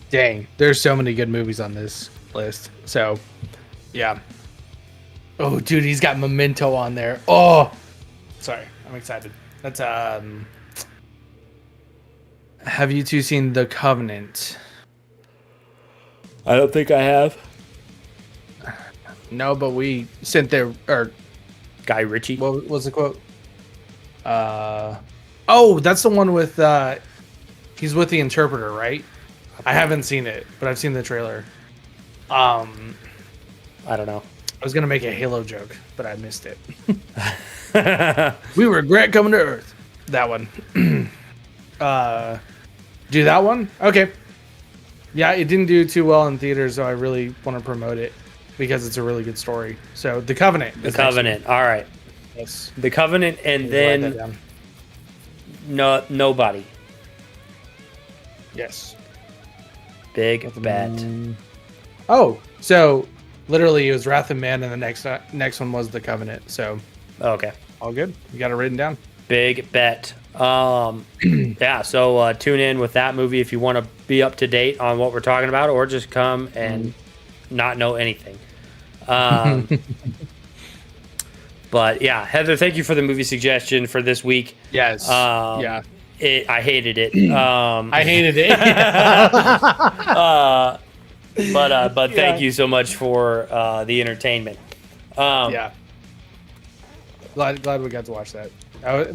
Dang, there's so many good movies on this list. So, yeah. Oh, dude, he's got Memento on there. Oh, sorry, I'm excited. That's Have you two seen The Covenant? I don't think I have. No, but we sent their Guy Ritchie. What was the quote? Oh, that's the one with he's with the interpreter, right? I haven't seen it, but I've seen the trailer. I don't know. I was gonna make a Halo joke, but I missed it. We regret coming to Earth. That one. Do that one? Okay. Yeah, it didn't do too well in theaters, so I really want to promote it because it's a really good story. So, The Covenant. The Covenant. All right. Yes. The Covenant, and then Nobody. Yes. Big bet. Oh, so Literally, it was Wrath of Man, and the next one was The Covenant. So, Okay. all good. You got it written down. Big bet. Yeah, so tune in with that movie if you want to be up to date on what we're talking about, or just come and not know anything. But yeah, Heather, thank you for the movie suggestion for this week. Yes. Yeah. I hated it. I hated it. But thank you so much for the entertainment. Yeah. Glad we got to watch that.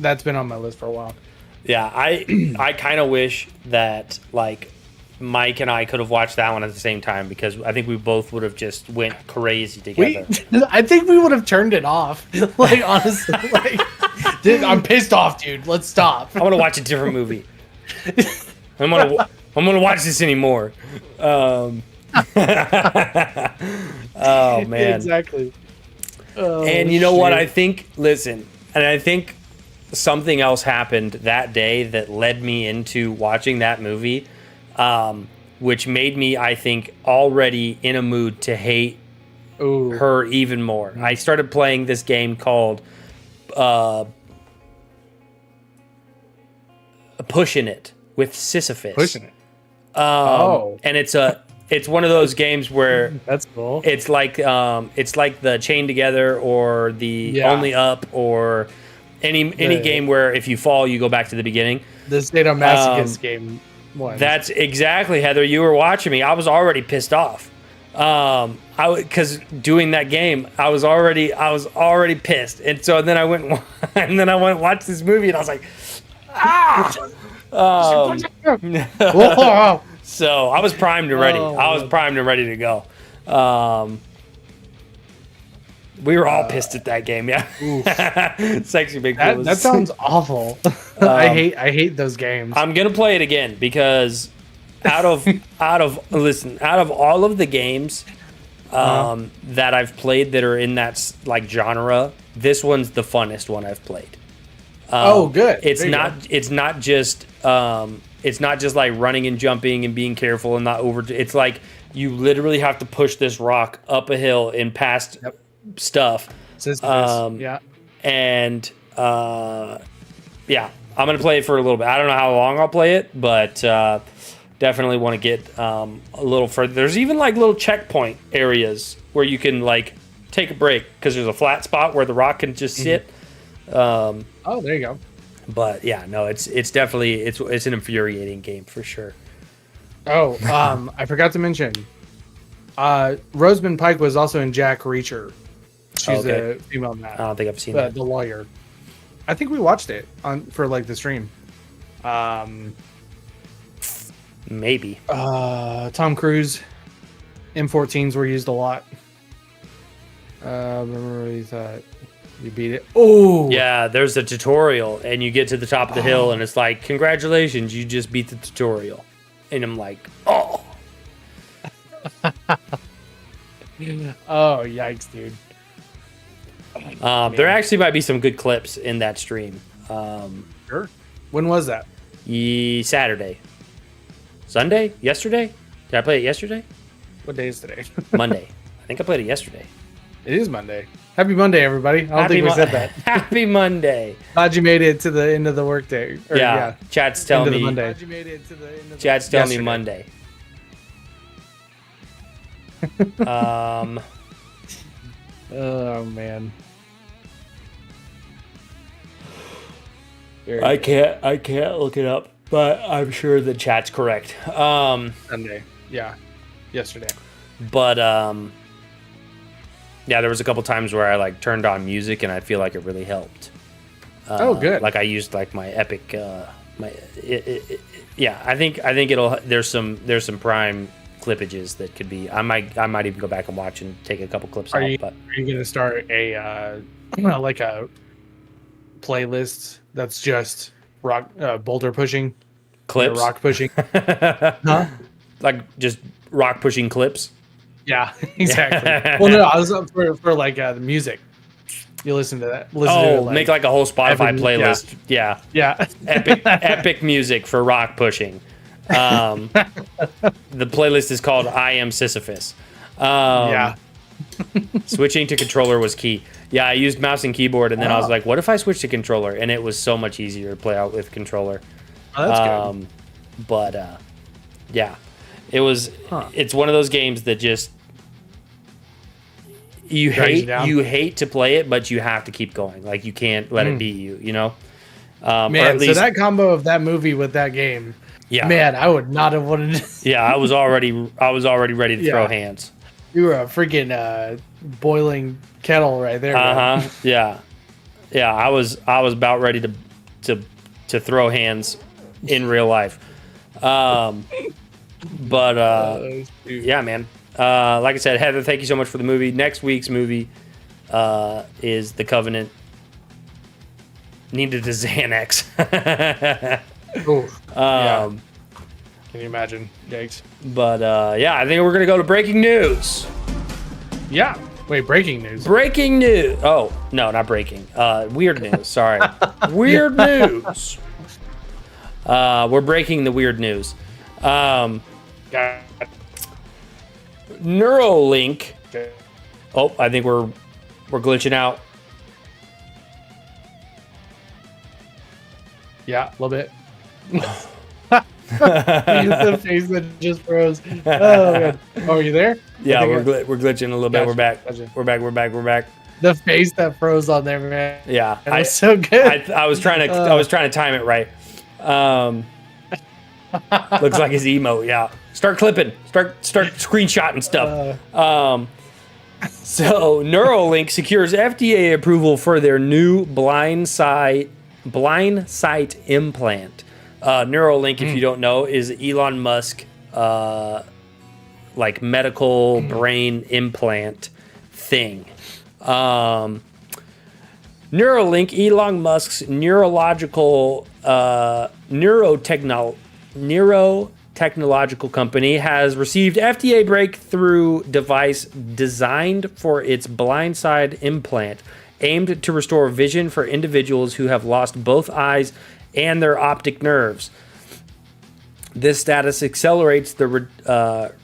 That's been on my list for a while. Yeah, I kind of wish that like Mike and I could have watched that one at the same time, because I think we both would have just went crazy together. I think we would have turned it off. Like, honestly, like, dude, I'm pissed off, dude. Let's stop. I want to watch a different movie. I'm gonna watch this anymore. Oh man, Exactly. And you know what? I think something else happened that day that led me into watching that movie, which made me, I think, already in a mood to hate her even more. I started playing this game called Pushing It with Sisyphus. Pushing It. And it's one of those games where That's cool. it's like the Chain Together or the Only Up or any game where if you fall you go back to the beginning. The sadomasochist game one. That's exactly, Heather. You were watching me. I was already pissed off. Because doing that game, I was already pissed, and so then I went and watched this movie, and I was like, So I was primed and ready. I was primed and ready to go. We were all pissed at that game, yeah. Sexy Big Fool. That sounds awful. I hate those games. I'm gonna play it again because out of all of the games that I've played that are in that like genre, this one's the funnest one I've played. Good. It's not just like running and jumping and being careful and not over. It's like you literally have to push this rock up a hill and past stuff. Yeah. And yeah, I'm gonna play it for a little bit. I don't know how long I'll play it, but definitely want to get a little further. There's even like little checkpoint areas where you can like take a break because there's a flat spot where the rock can just sit. There you go. But yeah, no, it's definitely it's an infuriating game for sure. I forgot to mention, Rosamund Pike was also in Jack Reacher. She's a female in that. I don't think I've seen that. The lawyer. I think we watched it for like the stream. Maybe. Tom Cruise. M14s were used a lot. Remember what you thought? You beat it. Oh yeah, there's a tutorial, and you get to the top of the hill, and it's like, congratulations, you just beat the tutorial. And I'm like, oh. Oh yikes, dude. There actually might be some good clips in that stream. Sure. When was that? Saturday. Sunday? Yesterday? Did I play it yesterday? What day is today? Monday. I think I played it yesterday. It is Monday. Happy Monday, everybody. I don't think we said that. Happy Monday. Glad you made it to the end of the workday. Chat's telling me. Monday. Glad you made it to the end of Chat's telling me Monday. Oh man. I can't look it up, but I'm sure the chat's correct. Sunday. Yeah. Yesterday. But yeah, there was a couple times where I like turned on music and I feel like it really helped. Good. Like I used like my Epic yeah, I think it'll there's some prime clippages that could be I might even go back and watch and take a couple clips out. Are you But going to start a like a playlist that's just rock boulder pushing clips, rock pushing? Huh? Like just rock pushing clips? Yeah, exactly. Well, no, I was up for like the music. You listen to that. Make like a whole Spotify playlist. Yeah. Epic music for rock pushing. The playlist is called I Am Sisyphus. Switching to controller was key. Yeah, I used mouse and keyboard, and then I was like, what if I switch to controller? And it was so much easier to play out with controller. Oh, that's good. But yeah, it was. It's one of those games that just you hate to play it, but you have to keep going. Like you can't let it beat you. You know. Man, so that combo of that movie with that game. Yeah. Man, I would not have wanted. Yeah, I was already ready to throw hands. You were a freaking boiling kettle right there. Yeah. Yeah, I was about ready to throw hands in real life. Yeah, man. Like I said, Heather, thank you so much for the movie. Next week's movie is The Covenant. Needed a Xanax. Yeah. Can you imagine? Yikes. But yeah, I think we're gonna go to breaking news. Yeah. Wait, breaking news. Breaking news. Oh no, not breaking. Weird news. Sorry. Weird news. We're breaking the weird news. Neuralink. Okay. Oh, I think we're glitching out. Yeah, a little bit. The face that just froze. Oh, man. Oh, are you there? Yeah, we're glitching a little bit. Gotcha, We're back. gotcha. We're back. The face that froze on there, man. Yeah, That was so good. I was trying to time it right. Looks like his emote. Yeah, start clipping. Start screenshotting stuff. So Neuralink secures FDA approval for their new blind sight implant. Neuralink, if you don't know, is Elon Musk like medical brain implant thing. Neuralink, Elon Musk's neurotechnological company, has received FDA breakthrough device designed for its blind side implant, aimed to restore vision for individuals who have lost both eyes and their optic nerves. This status accelerates the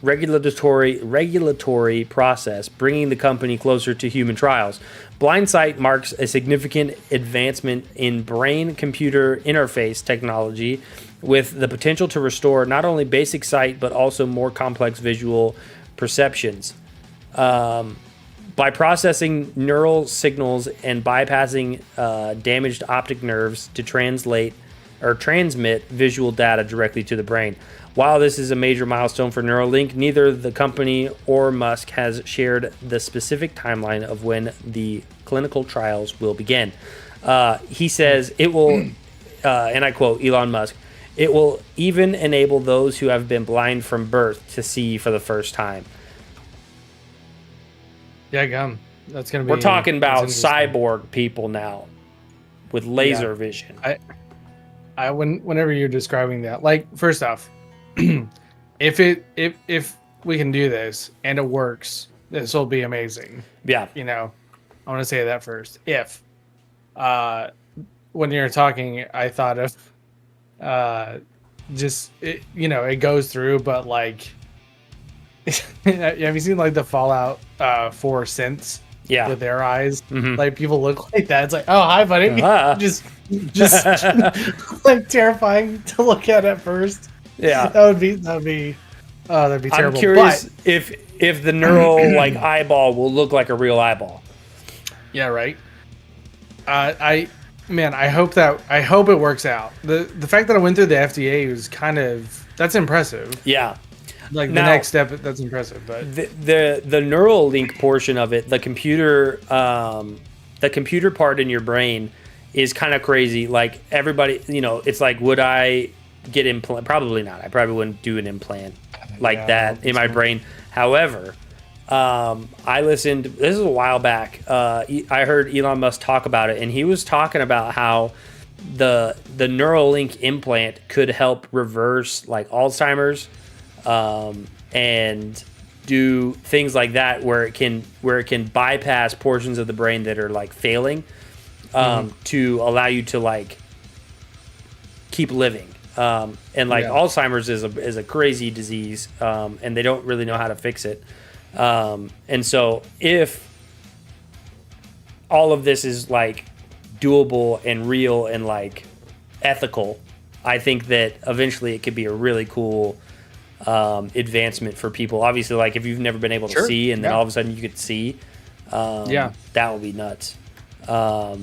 regulatory process, bringing the company closer to human trials. Blind sight marks a significant advancement in brain-computer interface technology, with the potential to restore not only basic sight but also more complex visual perceptions. By processing neural signals and bypassing damaged optic nerves to transmit visual data directly to the brain. While this is a major milestone for Neuralink, neither the company or Musk has shared the specific timeline of when the clinical trials will begin. He says it will, and I quote Elon Musk, "It will even enable those who have been blind from birth to see for the first time." Yeah, gum. That's gonna be. We're talking about cyborg people now with laser vision. Whenever you're describing that, like, first off, if we can do this and it works, this will be amazing. Yeah. You know, I want to say that first. If, when you're talking, I thought of, it goes through, but like, have you seen like the Fallout 4 synths? Yeah. With their eyes, Mhm. like people look like that. It's like, oh, hi, buddy. Just like terrifying to look at first. Yeah. That'd be terrible. I'm curious if the neural like eyeball will look like a real eyeball. Yeah, right. I hope it works out. The fact that I went through the FDA was that's impressive. Yeah. Like the next step, that's impressive. But the Neuralink portion of it, the computer part in your brain is kind of crazy. Like everybody, it's like, would I get implant? Probably not. I probably wouldn't do an implant like that in my brain. However, I listened. This is a while back. I heard Elon Musk talk about it, and he was talking about how the Neuralink implant could help reverse like Alzheimer's. And do things like that where it can bypass portions of the brain that are like failing, to allow you to like keep living. And like Alzheimer's is a crazy disease, and they don't really know how to fix it. And so if all of this is like doable and real and like ethical, I think that eventually it could be a really cool advancement for people. Obviously, like if you've never been able to see and then all of a sudden you could see, that would be nuts. But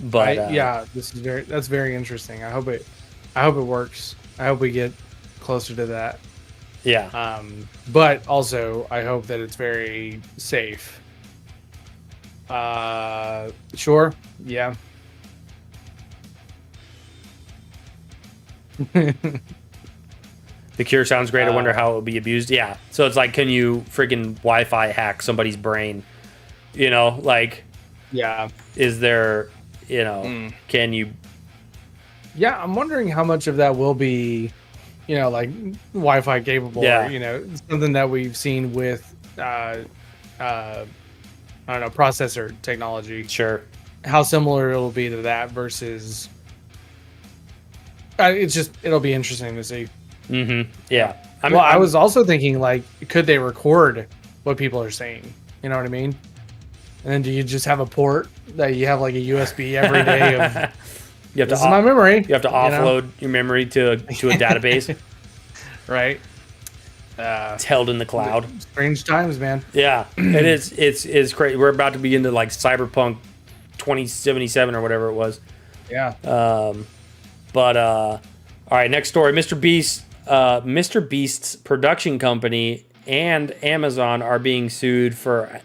that's very interesting. I hope it works. I hope we get closer to that. Yeah. But also I hope that it's very safe. Sure. Yeah. The Cure sounds great. I wonder how it would be abused. Yeah. So it's like, can you freaking Wi-Fi hack somebody's brain? You know, like, yeah. Is there, you know, can you? Yeah, I'm wondering how much of that will be, you know, like Wi-Fi capable. Yeah. Or, you know, something that we've seen with, I don't know, processor technology. Sure. How similar it'll be to that versus. It'll be interesting to see. Mm-hmm. Yeah. I was also thinking, like, could they record what people are saying? You know what I mean? And then do you just have a port that you have like a USB every day of you have this is my memory? You have to offload your memory to a database. Right. It's held in the cloud. Strange times, man. Yeah. It is. It's crazy. We're about to be into like Cyberpunk 2077 or whatever it was. Yeah. All right, next story. Mr. Beast's production company and Amazon are being sued for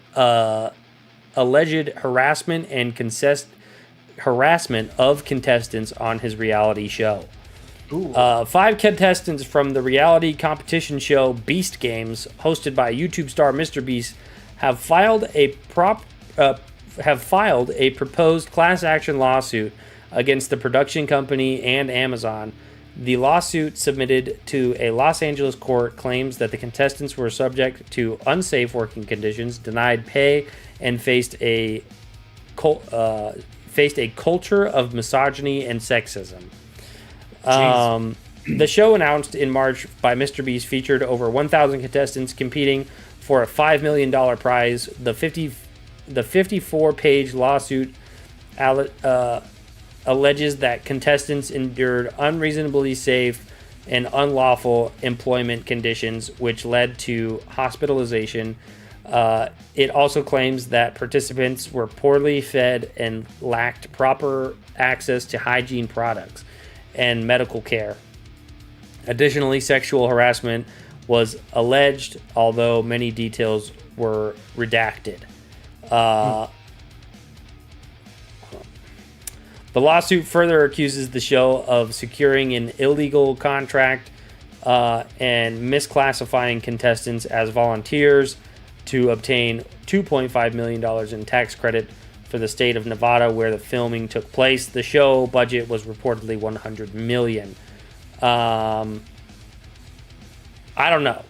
alleged harassment and harassment of contestants on his reality show. 5 contestants from the reality competition show Beast Games, hosted by YouTube star Mr. Beast, have filed a proposed class action lawsuit against the production company and Amazon. The lawsuit, submitted to a Los Angeles court, claims that the contestants were subject to unsafe working conditions, denied pay, and faced a culture of misogyny and sexism. The show, announced in March by Mr. Beast, featured over 1,000 contestants competing for a $5 million prize. The 54-page lawsuit alleges that contestants endured unreasonably safe and unlawful employment conditions, which led to hospitalization. It also claims that participants were poorly fed and lacked proper access to hygiene products and medical care. Additionally, sexual harassment was alleged, although many details were redacted. The lawsuit further accuses the show of securing an illegal contract and misclassifying contestants as volunteers to obtain $2.5 million in tax credit for the state of Nevada, where the filming took place. The show budget was reportedly $100 million. I don't know.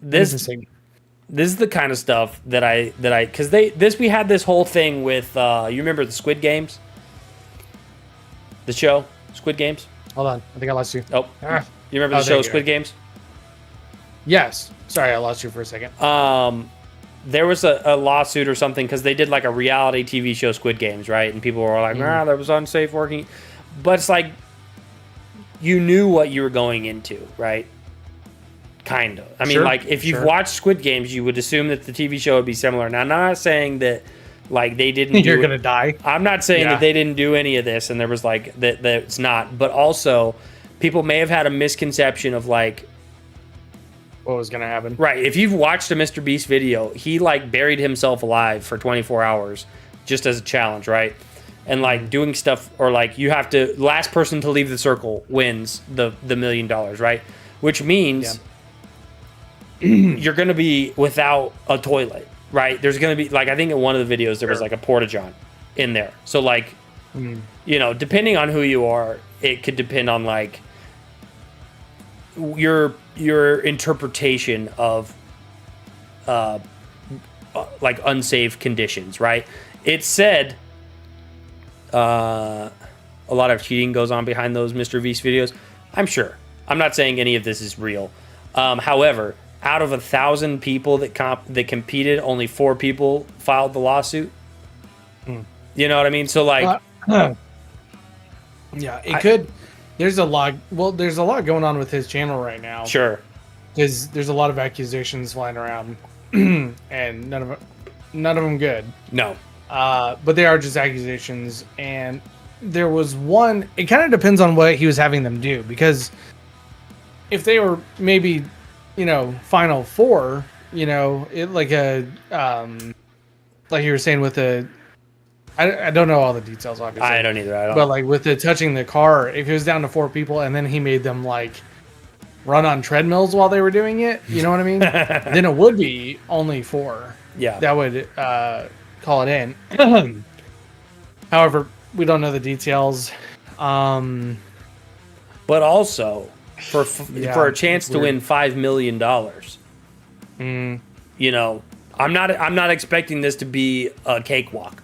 This is the kind of stuff that because we had this whole thing with you remember the Squid Games, the show Squid Games. Hold on, I think I lost you. You remember the show Squid Games? Yes. Sorry, I lost you for a second. There was a lawsuit or something because they did like a reality TV show, Squid Games, right? And people were like, that was unsafe working. But it's like, you knew what you were going into, right? Kind of. I mean, like, if you've watched Squid Games, you would assume that the TV show would be similar. Now, I'm not saying that, like, they didn't You're going to die. I'm not saying that they didn't do any of this and there was, like, that it's not. But also, people may have had a misconception of, like, what was going to happen. Right. If you've watched a Mr. Beast video, he, like, buried himself alive for 24 hours just as a challenge, right? And, like, doing stuff, or, like, you have to, last person to leave the circle wins the $1 million, right? Which means you're going to be without a toilet, right? There's going to be, like, I think in one of the videos there was, like, a porta-john in there. So, like, you know, depending on who you are, it could depend on, like, your interpretation of like unsafe conditions, right? It said a lot of cheating goes on behind those Mr. Beast videos. I'm sure. I'm not saying any of this is real. However, out of 1,000 people that competed, only 4 people filed the lawsuit. You know what I mean? So like, yeah, it could. There's a lot. Well, there's a lot going on with his channel right now. sure, Because there's a lot of accusations flying around, and none of them good. no, But they are just accusations, and there was one. It kind of depends on what he was having them do, because if they were maybe, Final Four, it like like you were saying with the, I don't know all the details, obviously. I don't either. I don't. But like with the touching the car, if it was down to 4 people, and then he made them like run on treadmills while they were doing it, you know what I mean? Then it would be only 4. Yeah. That would call it in. However, we don't know the details. But also, for a chance to win $5 million, I'm not expecting this to be a cakewalk.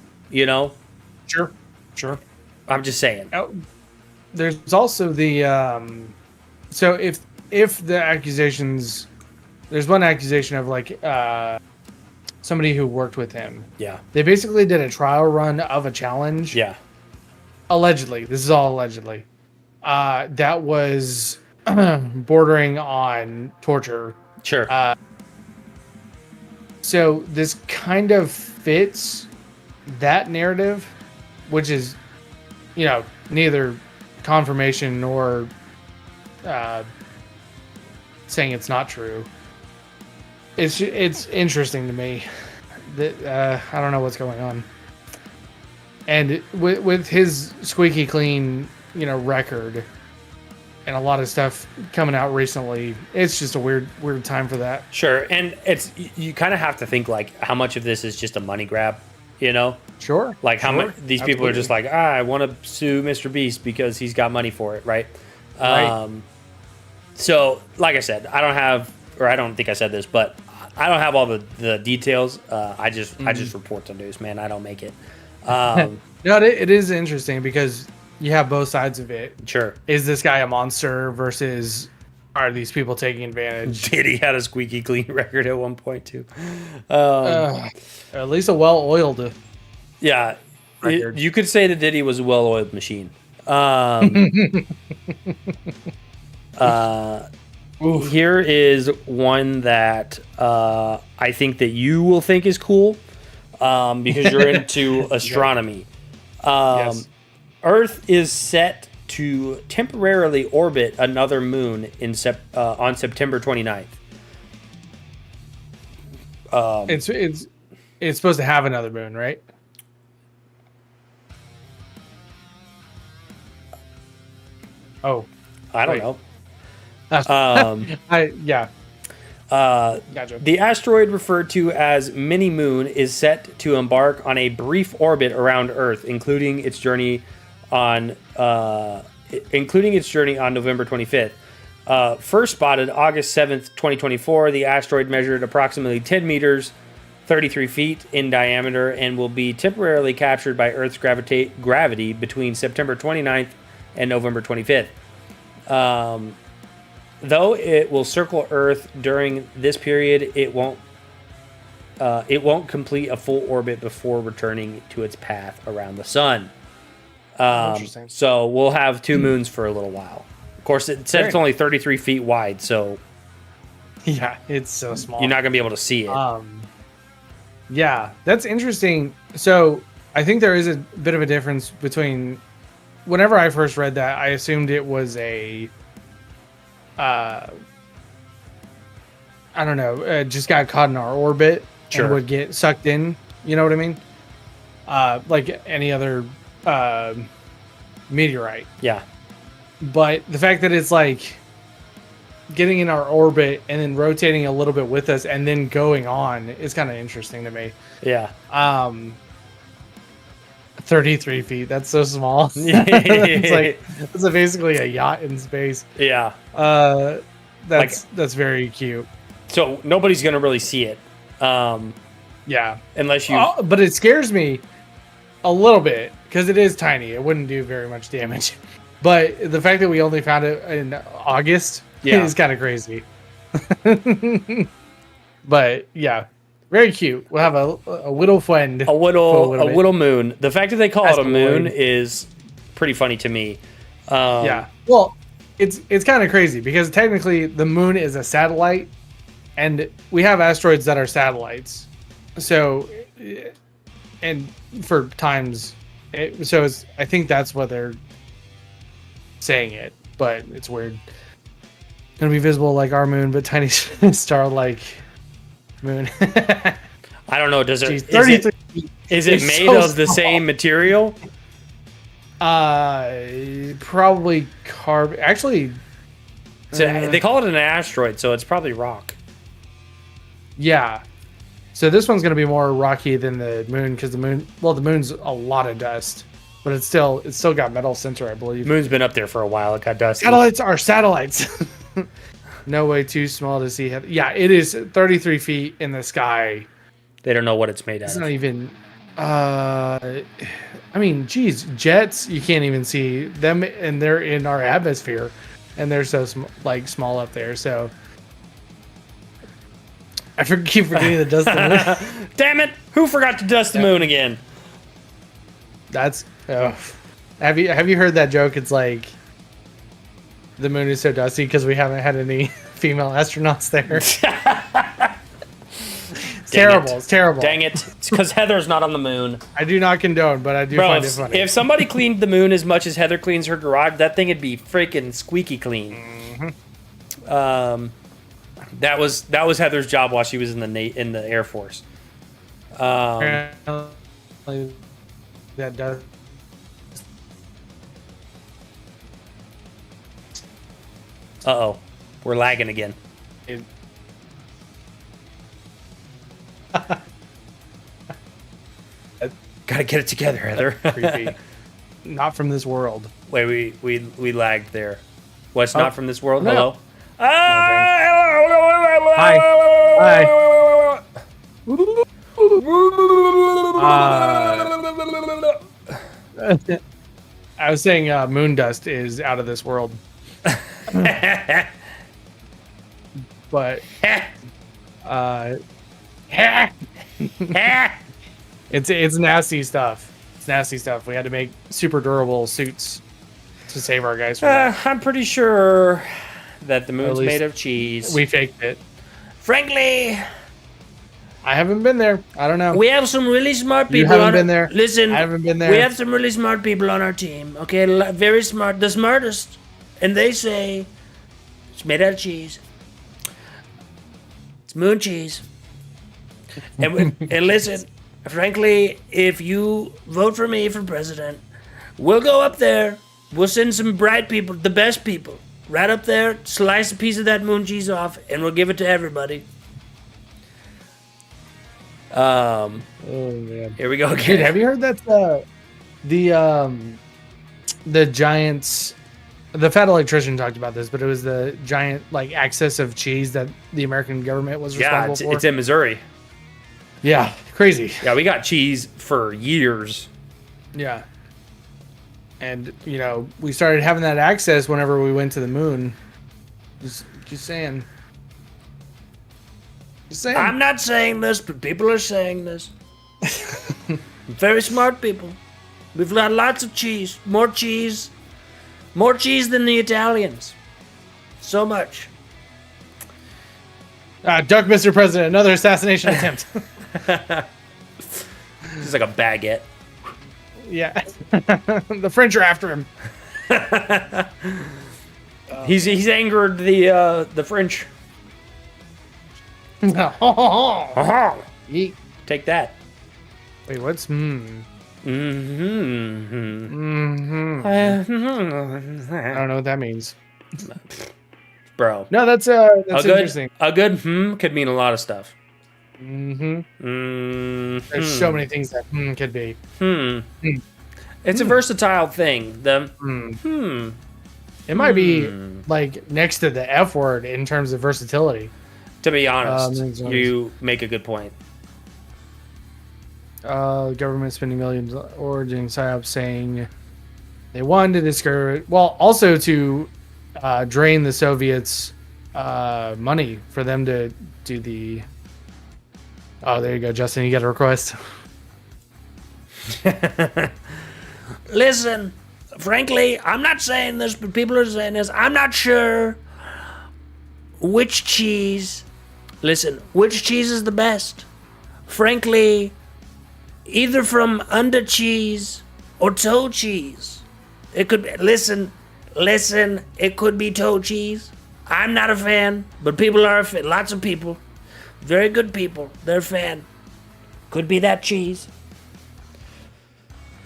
Sure. I'm just saying. There's also the so if the accusations, there's one accusation of like somebody who worked with him. Yeah. They basically did a trial run of a challenge. Yeah. Allegedly, this is all allegedly. That was bordering on torture. Sure. So this kind of fits that narrative, which is, neither confirmation nor saying it's not true. It's interesting to me that I don't know what's going on. And with his squeaky clean, record and a lot of stuff coming out recently, it's just a weird time for that. Sure. And you kind of have to think like how much of this is just a money grab, Sure. Like how much these people Absolutely. are just like, I want to sue Mr. Beast because he's got money for it, right? Right. So, like I said, I don't think I said this, but I don't have all the details. I just report the news, man. I don't make it. No, it is interesting because you have both sides of it. Sure. Is this guy a monster versus are these people taking advantage? Diddy had a squeaky clean record at one point too. At least a well-oiled. Yeah, record. you could say that Diddy was a well-oiled machine. Here is one that I think that you will think is cool because you're into astronomy. Yes. Earth is set to temporarily orbit another moon on September 29th. It's supposed to have another moon, right? Oh, I don't wait. know. Gotcha. The asteroid referred to as Mini Moon is set to embark on a brief orbit around Earth, including its journey on November 25th. First spotted August 7th, 2024, the asteroid measured approximately 10 meters, 33 feet in diameter, and will be temporarily captured by Earth's gravity between September 29th and November 25th. Though it will circle Earth during this period, it won't complete a full orbit before returning to its path around the sun. Interesting. So we'll have 2 moons for a little while. Of course, it said it's only 33 feet wide, so Yeah, it's so small. you're not going to be able to see it. Yeah, that's interesting. So I think there is a bit of a difference between. Whenever I first read that, I assumed it was a. I don't know. Just got caught in our orbit Sure. and would get sucked in. You know what I mean? Like any other meteorite. Yeah. But the fact that it's like getting in our orbit and then rotating a little bit with us and then going on is kind of interesting to me. Yeah. 33 feet. That's so small. It's basically a yacht in space. Yeah. That's very cute. So nobody's going to really see it. Yeah. Unless you... But it scares me a little bit because it is tiny. It wouldn't do very much damage. But the fact that we only found it in August is kind of crazy. But yeah, very cute. We'll have a little friend. A little moon. The fact that they call it a moon is pretty funny to me. Yeah. Well, it's kind of crazy because technically the moon is a satellite, and we have asteroids that are satellites. So, and for times, I think that's what they're saying it, but it's weird. Gonna be visible like our moon, but tiny star-like moon. I don't know. Is it made so of the same material? Probably carbon. Actually, They call it an asteroid, so it's probably rock. Yeah. So this one's going to be more rocky than the moon because the moon's a lot of dust, but it's still got metal center, I believe. Moon's been up there for a while. It got dusty. Satellites are satellites. No way too small to see. Yeah, it is 33 feet in the sky. They don't know what it's made out of. It's not even. I mean, geez, jets. You can't even see them, and they're in our atmosphere, and they're so small up there. So I keep forgetting to dust the moon. Damn it! Who forgot to dust the moon again? That's. Have you heard that joke? It's like the moon is so dusty because we haven't had any female astronauts there. It's terrible. It's terrible. Dang it! It's because Heather's not on the moon. I do not condone, but I do find it funny. If somebody cleaned the moon as much as Heather cleans her garage, that thing would be freaking squeaky clean. Mm-hmm. That was Heather's job while she was in the Air Force. That does. Uh-oh. We're lagging again. Gotta get it together, Heather. Creepy. Not from this world. Wait, we lagged there. What's not from this world? No. Hello? Hi. I was saying moon dust is out of this world. But it's nasty stuff. It's nasty stuff. We had to make super durable suits to save our guys from that. I'm pretty sure that the moon's made of cheese. We faked it. Frankly, I haven't been there. I don't know. we have some really smart people. You haven't been there. Listen, I haven't been there. We have some really smart people on our team. Okay, very smart, the smartest, and they say it's made out of cheese. It's moon cheese. And listen, frankly, if you vote for me for president, we'll go up there. We'll send some bright people, the best people, right up there, slice a piece of that moon cheese off, and we'll give it to everybody. Oh man. Here we go again. Dude, have you heard that the Giants, the fat electrician talked about this, but it was the giant excess of cheese that the American government was responsible for. It's in Missouri. Yeah, crazy. Yeah, we got cheese for years. Yeah. And, we started having that access whenever we went to the moon. Just saying. Just saying. I'm not saying this, but people are saying this. Very smart people. We've got lots of cheese. More cheese. More cheese than the Italians. So much. Duck, Mr. President, another assassination attempt. It's like a baguette. Yeah. The French are after him. He's angered the French. Yeet. Take that. Wait, what's Mm-hmm. I don't know what that means. Bro. No, that's interesting. A good could mean a lot of stuff. There's so many things that could be. It's a versatile thing. It might be next to the F word in terms of versatility. To be honest, you make a good point. Government spending millions origin psyops saying they wanted to discourage, also to drain the Soviets money for them to do the. Oh, there you go, Justin. You got a request. Listen, frankly, I'm not saying this, but people are saying this. I'm not sure which cheese. Listen, which cheese is the best? Frankly, either from under cheese or toe cheese. It could be, listen, it could be toe cheese. I'm not a fan, but people are a fan. Lots of people, very good people, they're a fan. Could be that cheese.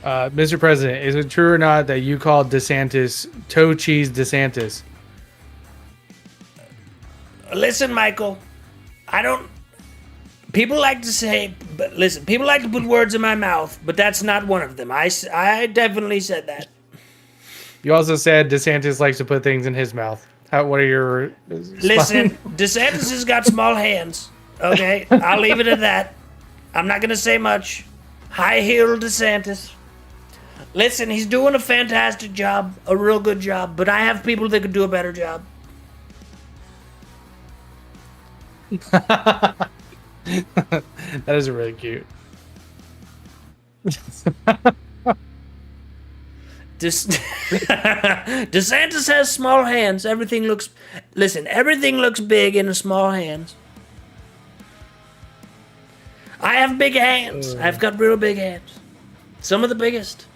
Mr. President, is it true or not that you called DeSantis toe cheese DeSantis? Listen, Michael, I don't. People like to say, but listen, people like to put words in my mouth, but that's not one of them. I definitely said that. You also said DeSantis likes to put things in his mouth. What are your... Listen, DeSantis has got small hands, okay? I'll leave it at that. I'm not going to say much. High-heeled DeSantis. Listen, he's doing a fantastic job, a real good job, but I have people that could do a better job. That is really cute. DeSantis has small hands. Everything looks big in the small hands. I have big hands. I've got real big hands. Some of the biggest.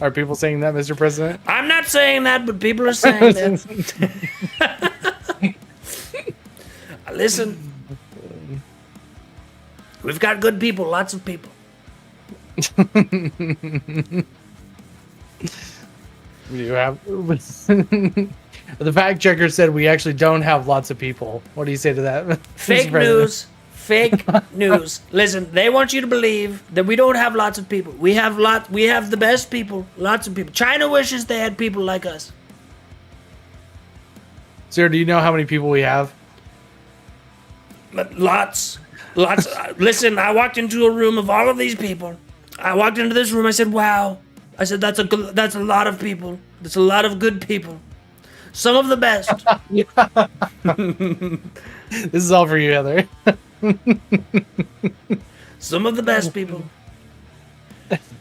Are people saying that, Mr. President? I'm not saying that, but people are saying that. Listen, we've got good people, lots of people. You have the fact checker said we actually don't have lots of people. What do you say to that? Fake news. Fake news. Listen, they want you to believe that we don't have lots of people. We have the best people, lots of people. China wishes they had people like us. Sir, do you know how many people we have? But lots. Listen, I walked into a room of all of these people. I walked into this room. I said, "Wow." I said, "That's a lot of people. That's a lot of good people. Some of the best." This is all for you, Heather. Some of the best people.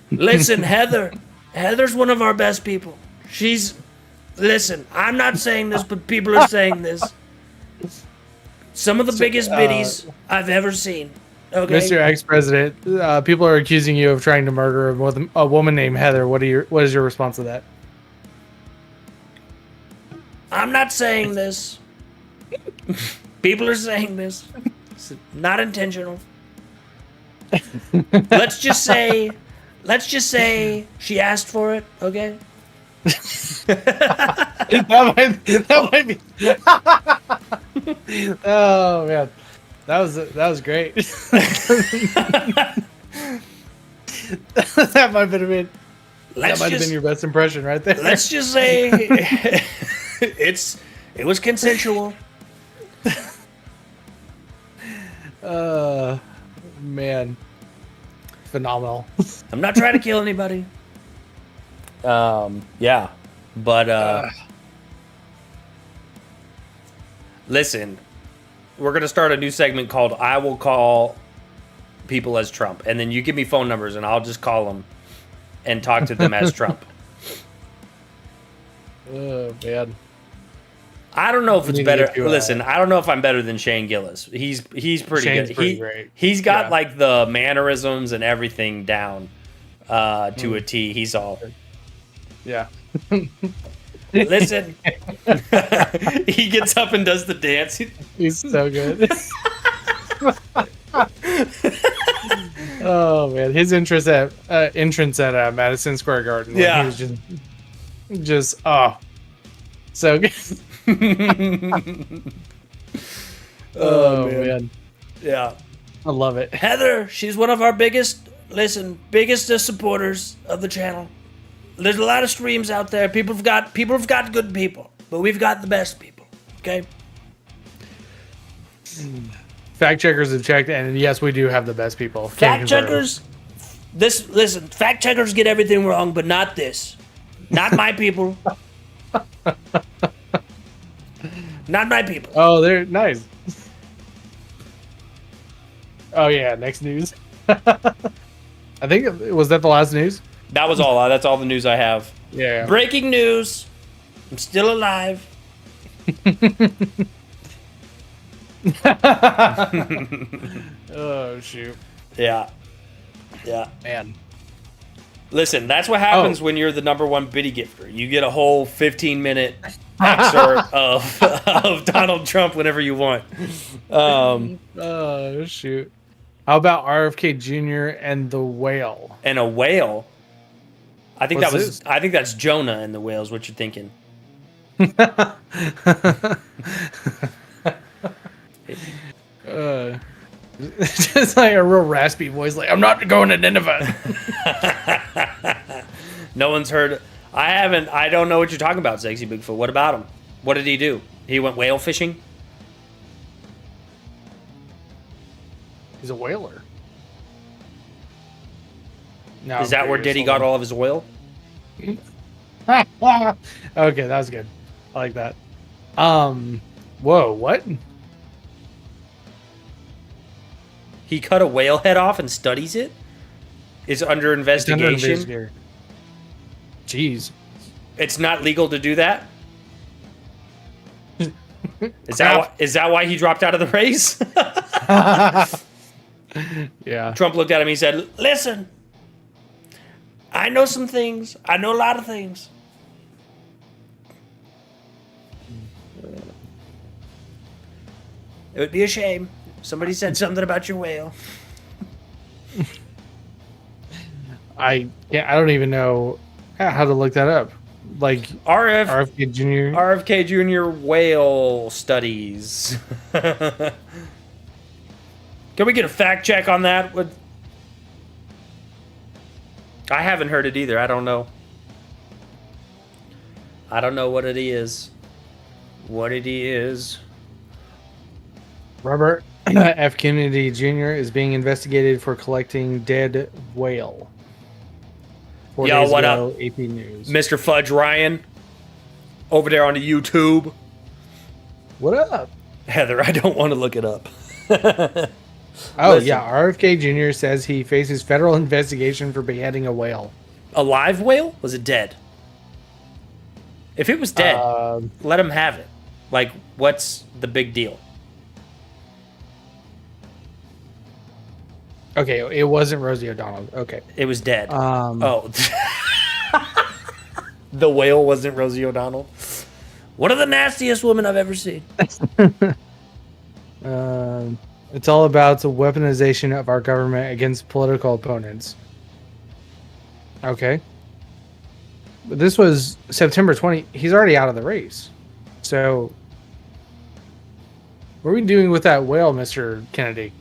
Listen, Heather's one of our best people. Listen, I'm not saying this, but people are saying this. Some of the biggest biddies I've ever seen. Okay? Mr. Ex-President, people are accusing you of trying to murder a woman named Heather. What is your response to that? I'm not saying this. People are saying this. It's not intentional. Let's just say she asked for it, okay? that might be. Oh man, that was great. That might have been your best impression right there. Let's just say it was consensual. Man, phenomenal. I'm not trying to kill anybody. Yeah, but listen, we're gonna start a new segment called "I Will Call People as Trump," and then you give me phone numbers, and I'll just call them and talk to them as Trump. Oh man. I don't know if it's better. Listen, I don't know if I'm better than Shane Gillis. He's pretty Shane's good. Pretty great. He's got like the mannerisms and everything down to a T. He's all. Yeah. Listen, he gets up and does the dance. He's so good. Oh man, his entrance at Madison Square Garden. Yeah, he was just so good. Oh man, yeah, I love it. Heather, she's one of our biggest supporters of the channel. There's a lot of streams out there. People have got good people, but we've got the best people. Okay. Fact checkers have checked, and yes, we do have the best people. Fact checkers get everything wrong, but not this. Not my people. Not my people. Oh, they're nice. Oh yeah, next news. I think was that the last news? That was all. That's all the news I have. Yeah. Breaking news. I'm still alive. Oh shoot. Yeah. Yeah. Man. Listen, that's what happens when you're the number one biddy gifter. You get a whole 15-minute excerpt of Donald Trump whenever you want. Oh shoot. How about RFK Jr. and the whale? And a whale. I think What's that was. this? I think that's Jonah and the whales. What you're thinking? Just like a real raspy voice, like I'm not going to Nineveh. No one's heard. I haven't. I don't know what you're talking about, Sexy Bigfoot. What about him? What did he do? He went whale fishing. He's a whaler. No, Is that where Diddy got all of his oil? Okay, that was good. I like that. Whoa, what? He cut a whale head off and studies it. Is under investigation. Jeez. It's not legal to do that. Is that why he dropped out of the race? Yeah. Trump looked at him. He said, "Listen, I know some things. I know a lot of things. It would be a shame if somebody said something about your whale." I don't even know how to look that up. Like RFK Jr. RFK Jr. whale studies. Can we get a fact check on that? I haven't heard it either. I don't know. I don't know what it is. What it is. Robert F. Kennedy Jr. is being investigated for collecting dead whale. 4 Yo, days what ago, up? AP News. Mr. Fudge Ryan over there on the YouTube. What up? Heather, I don't want to look it up. Oh, Listen. yeah. RFK Jr. says he faces federal investigation for beheading a whale. A live whale? Was it dead? If it was dead, let him have it. Like, what's the big deal? Okay, it wasn't Rosie O'Donnell. Okay. It was dead. Oh. The whale wasn't Rosie O'Donnell. One of the nastiest women I've ever seen. It's all about the weaponization of our government against political opponents. Okay. But this was September 20. He's already out of the race. So, what are we doing with that whale, Mr. Kennedy?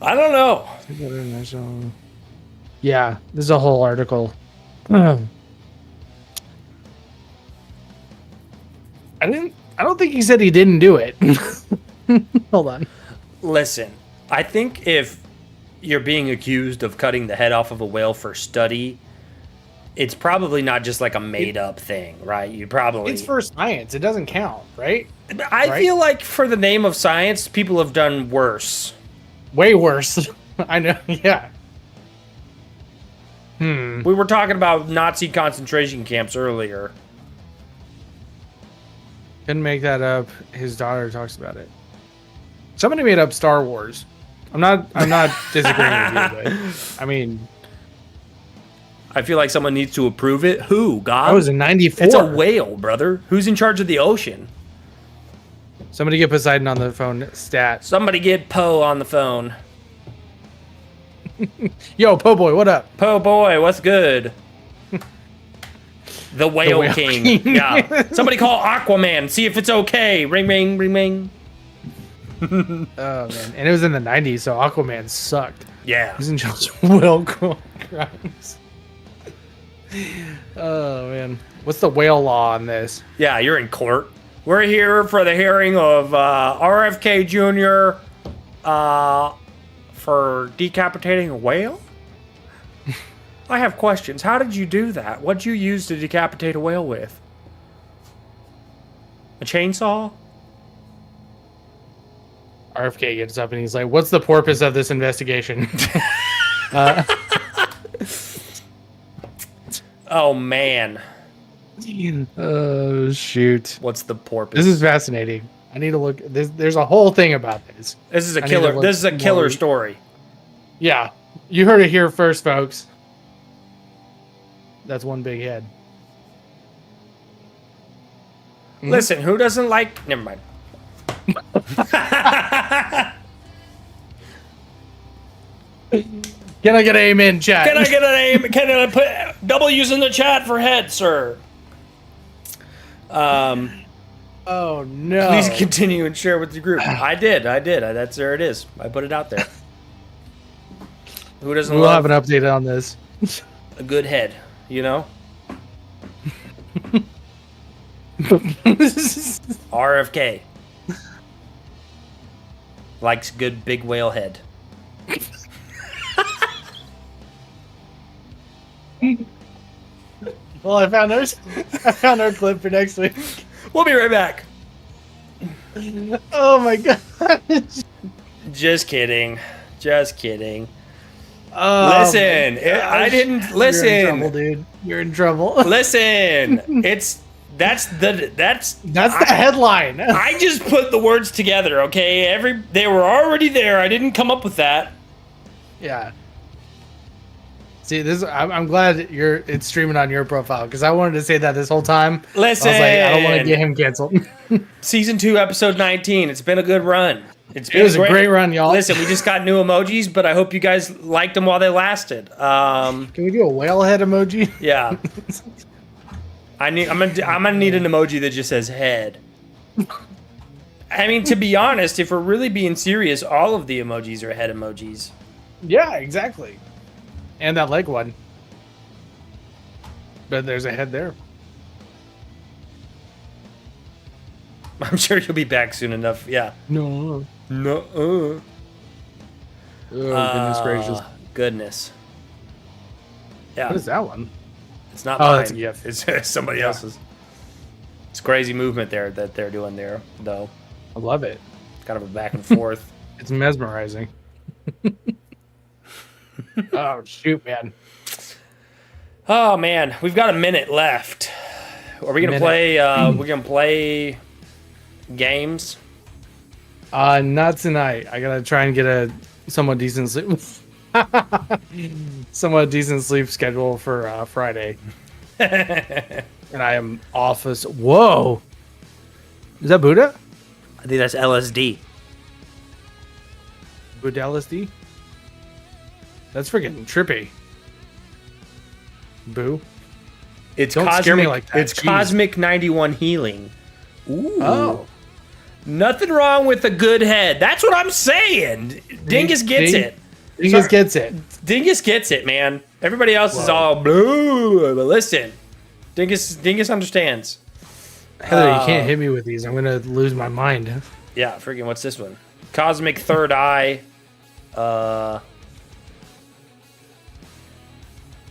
I don't know. Yeah, this is a whole article. I don't think he said he didn't do it. Hold on. Listen, I think if you're being accused of cutting the head off of a whale for study, it's probably not just like a made up thing, right? You probably. It's for science. It doesn't count, right? I feel like for the name of science, people have done worse. Way worse. I know. Yeah. We were talking about Nazi concentration camps earlier. Couldn't make that up. His daughter talks about it. Somebody made up Star Wars. I'm not disagreeing with you, but I mean, I feel like someone needs to approve it. Who? God? that was in '94. It's a whale, brother. Who's in charge of the ocean? Somebody get Poseidon on the phone. Stat. Somebody get Poe on the phone. Yo, Po Boy, what up? Poe boy, what's good? The Whale King. Yeah. Somebody call Aquaman. See if it's okay. Ring, ring, ring, ring. Oh man, and it was in the '90s, so Aquaman sucked. Yeah. He's in charge of whale crimes. Oh man, what's the whale law on this? Yeah, you're in court. We're here for the hearing of RFK Jr. For decapitating a whale. I have questions. How did you do that? What'd you use to decapitate a whale with? A chainsaw? RFK gets up and he's like, "What's the purpose of this investigation?" Oh, man. Oh, shoot. What's the porpoise? This is fascinating. I need to look. There's a whole thing about this. This is a killer. This is a killer story. Yeah, you heard it here first, folks. That's one big head. Listen, who doesn't like? Never mind. Can I get an amen, chat? Can I get an aim? Can I put W's in the chat for head, sir? Oh no! Please continue and share with the group. I did. That's there. It is. I put it out there. Who doesn't We'll love have an update on this. a good head? You know. RFK likes good big whale head. Well, I found our clip for next week. We'll be right back. Oh my god! Just kidding. Just kidding. Oh, Listen, I didn't listen. You're in trouble, dude. You're in trouble. Listen, that's the headline. I just put the words together, okay? They were already there. I didn't come up with that. Yeah. See, I'm glad it's streaming on your profile because I wanted to say that this whole time. Listen, I was like, I don't want to get him canceled. Season 2, episode 19. It's been a good run. It was a great run, y'all. Listen, we just got new emojis, but I hope you guys liked them while they lasted. Can we do a whale head emoji? Yeah. I'm gonna need an emoji that just says head. I mean, to be honest, if we're really being serious, all of the emojis are head emojis. Yeah, exactly. And that leg one. But there's a head there. I'm sure you'll be back soon enough. Yeah. No. No. Oh, goodness gracious. Goodness. Yeah. What is that one? It's not Oh, mine. that's a gift. It's somebody else's. It's crazy movement there that they're doing there, though. I love it. Kind of a back and forth. It's mesmerizing. Oh, shoot, man. Oh, man. We've got a minute left. Are we going to play... we're going to play games? Not tonight. I got to try and get a somewhat decent sleep... somewhat decent sleep schedule for Friday. And I am off as... Whoa! Is that Buddha? I think that's LSD. Buddha LSD? That's freaking trippy. Boo. It's Don't cosmic, scare me like that. It's Jeez. Cosmic 91 healing. Ooh. Oh. Nothing wrong with a good head. That's what I'm saying. Dingus gets it. Dingus gets it. Dingus gets it, man. Everybody else is all blue. But listen, Dingus understands. Heather, you can't hit me with these. I'm going to lose my mind. Yeah, freaking what's this one? Cosmic Third Eye.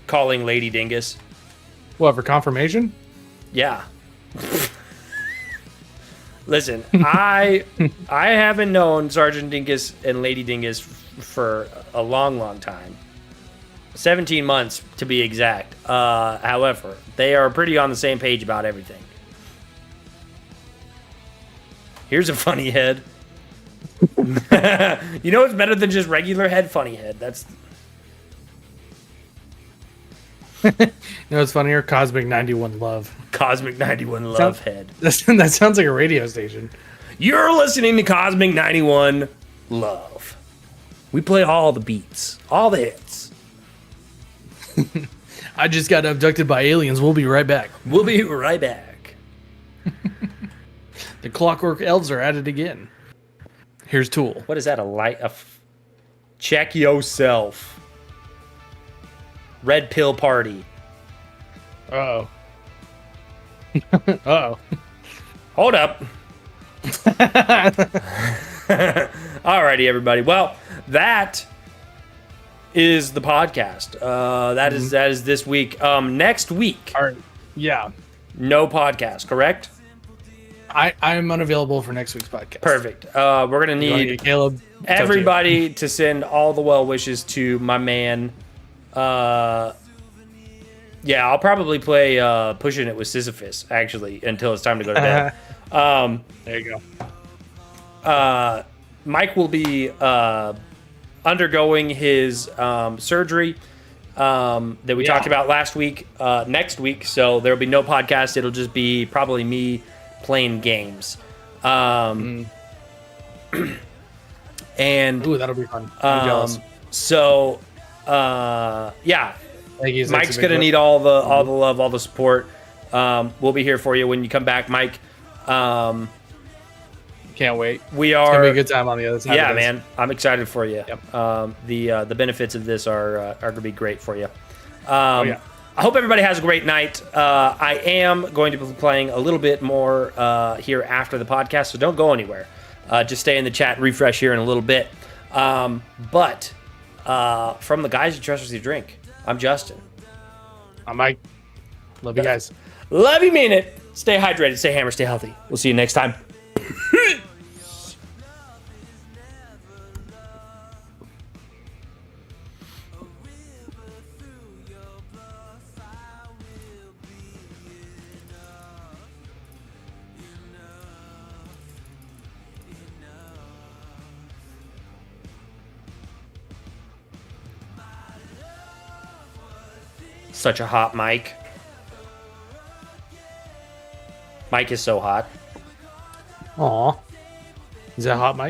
Calling Lady Dingus. What, for confirmation? Yeah. Listen, I haven't known Sergeant Dingus and Lady Dingus for a long, long time. 17 months to be exact. However, they are pretty on the same page about everything. Here's a funny head. You know what's better than just regular head? Funny head. That's... You know what's funnier? Cosmic 91 Love. Cosmic 91 Love head. That sounds like a radio station. You're listening to Cosmic 91 Love. We play all the beats, all the hits. I just got abducted by aliens. We'll be right back. We'll be right back. The Clockwork Elves are at it again. Here's Tool. What is that? Check yourself. Red pill party. Uh-oh. Uh-oh. Hold up. Alrighty, everybody. Well, that is the podcast. That is this week. Next week, All right. Yeah. no podcast, correct? I'm unavailable for next week's podcast. Perfect. We're gonna You wanna need get Caleb. everybody to send all the well wishes to my man. Yeah, I'll probably play Pushing It with Sisyphus actually until it's time to go to bed. There you go. Mike will be undergoing his surgery that we talked about last week. Next week, so there'll be no podcast. It'll just be probably me playing games. And Ooh, that'll be fun. I'm jealous. so yeah, Thank you. Mike's gonna need all the love, all the support. We'll be here for you when you come back, Mike. Can't wait. We It's gonna are be a good time on the other side. yeah, of this. man. I'm excited for you. Yep. The benefits of this are gonna be great for you. Yeah. I hope everybody has a great night. I am going to be playing a little bit more here after the podcast, so don't go anywhere. Just stay in the chat, refresh here in a little bit. But from the guys who trust us to drink, I'm Justin. I'm Mike. Love you guys. Love you, mean it. Stay hydrated, stay hammered, stay healthy. We'll see you next time. Such a hot Mike. Mike is so hot. Aw. Is that hot, Mike?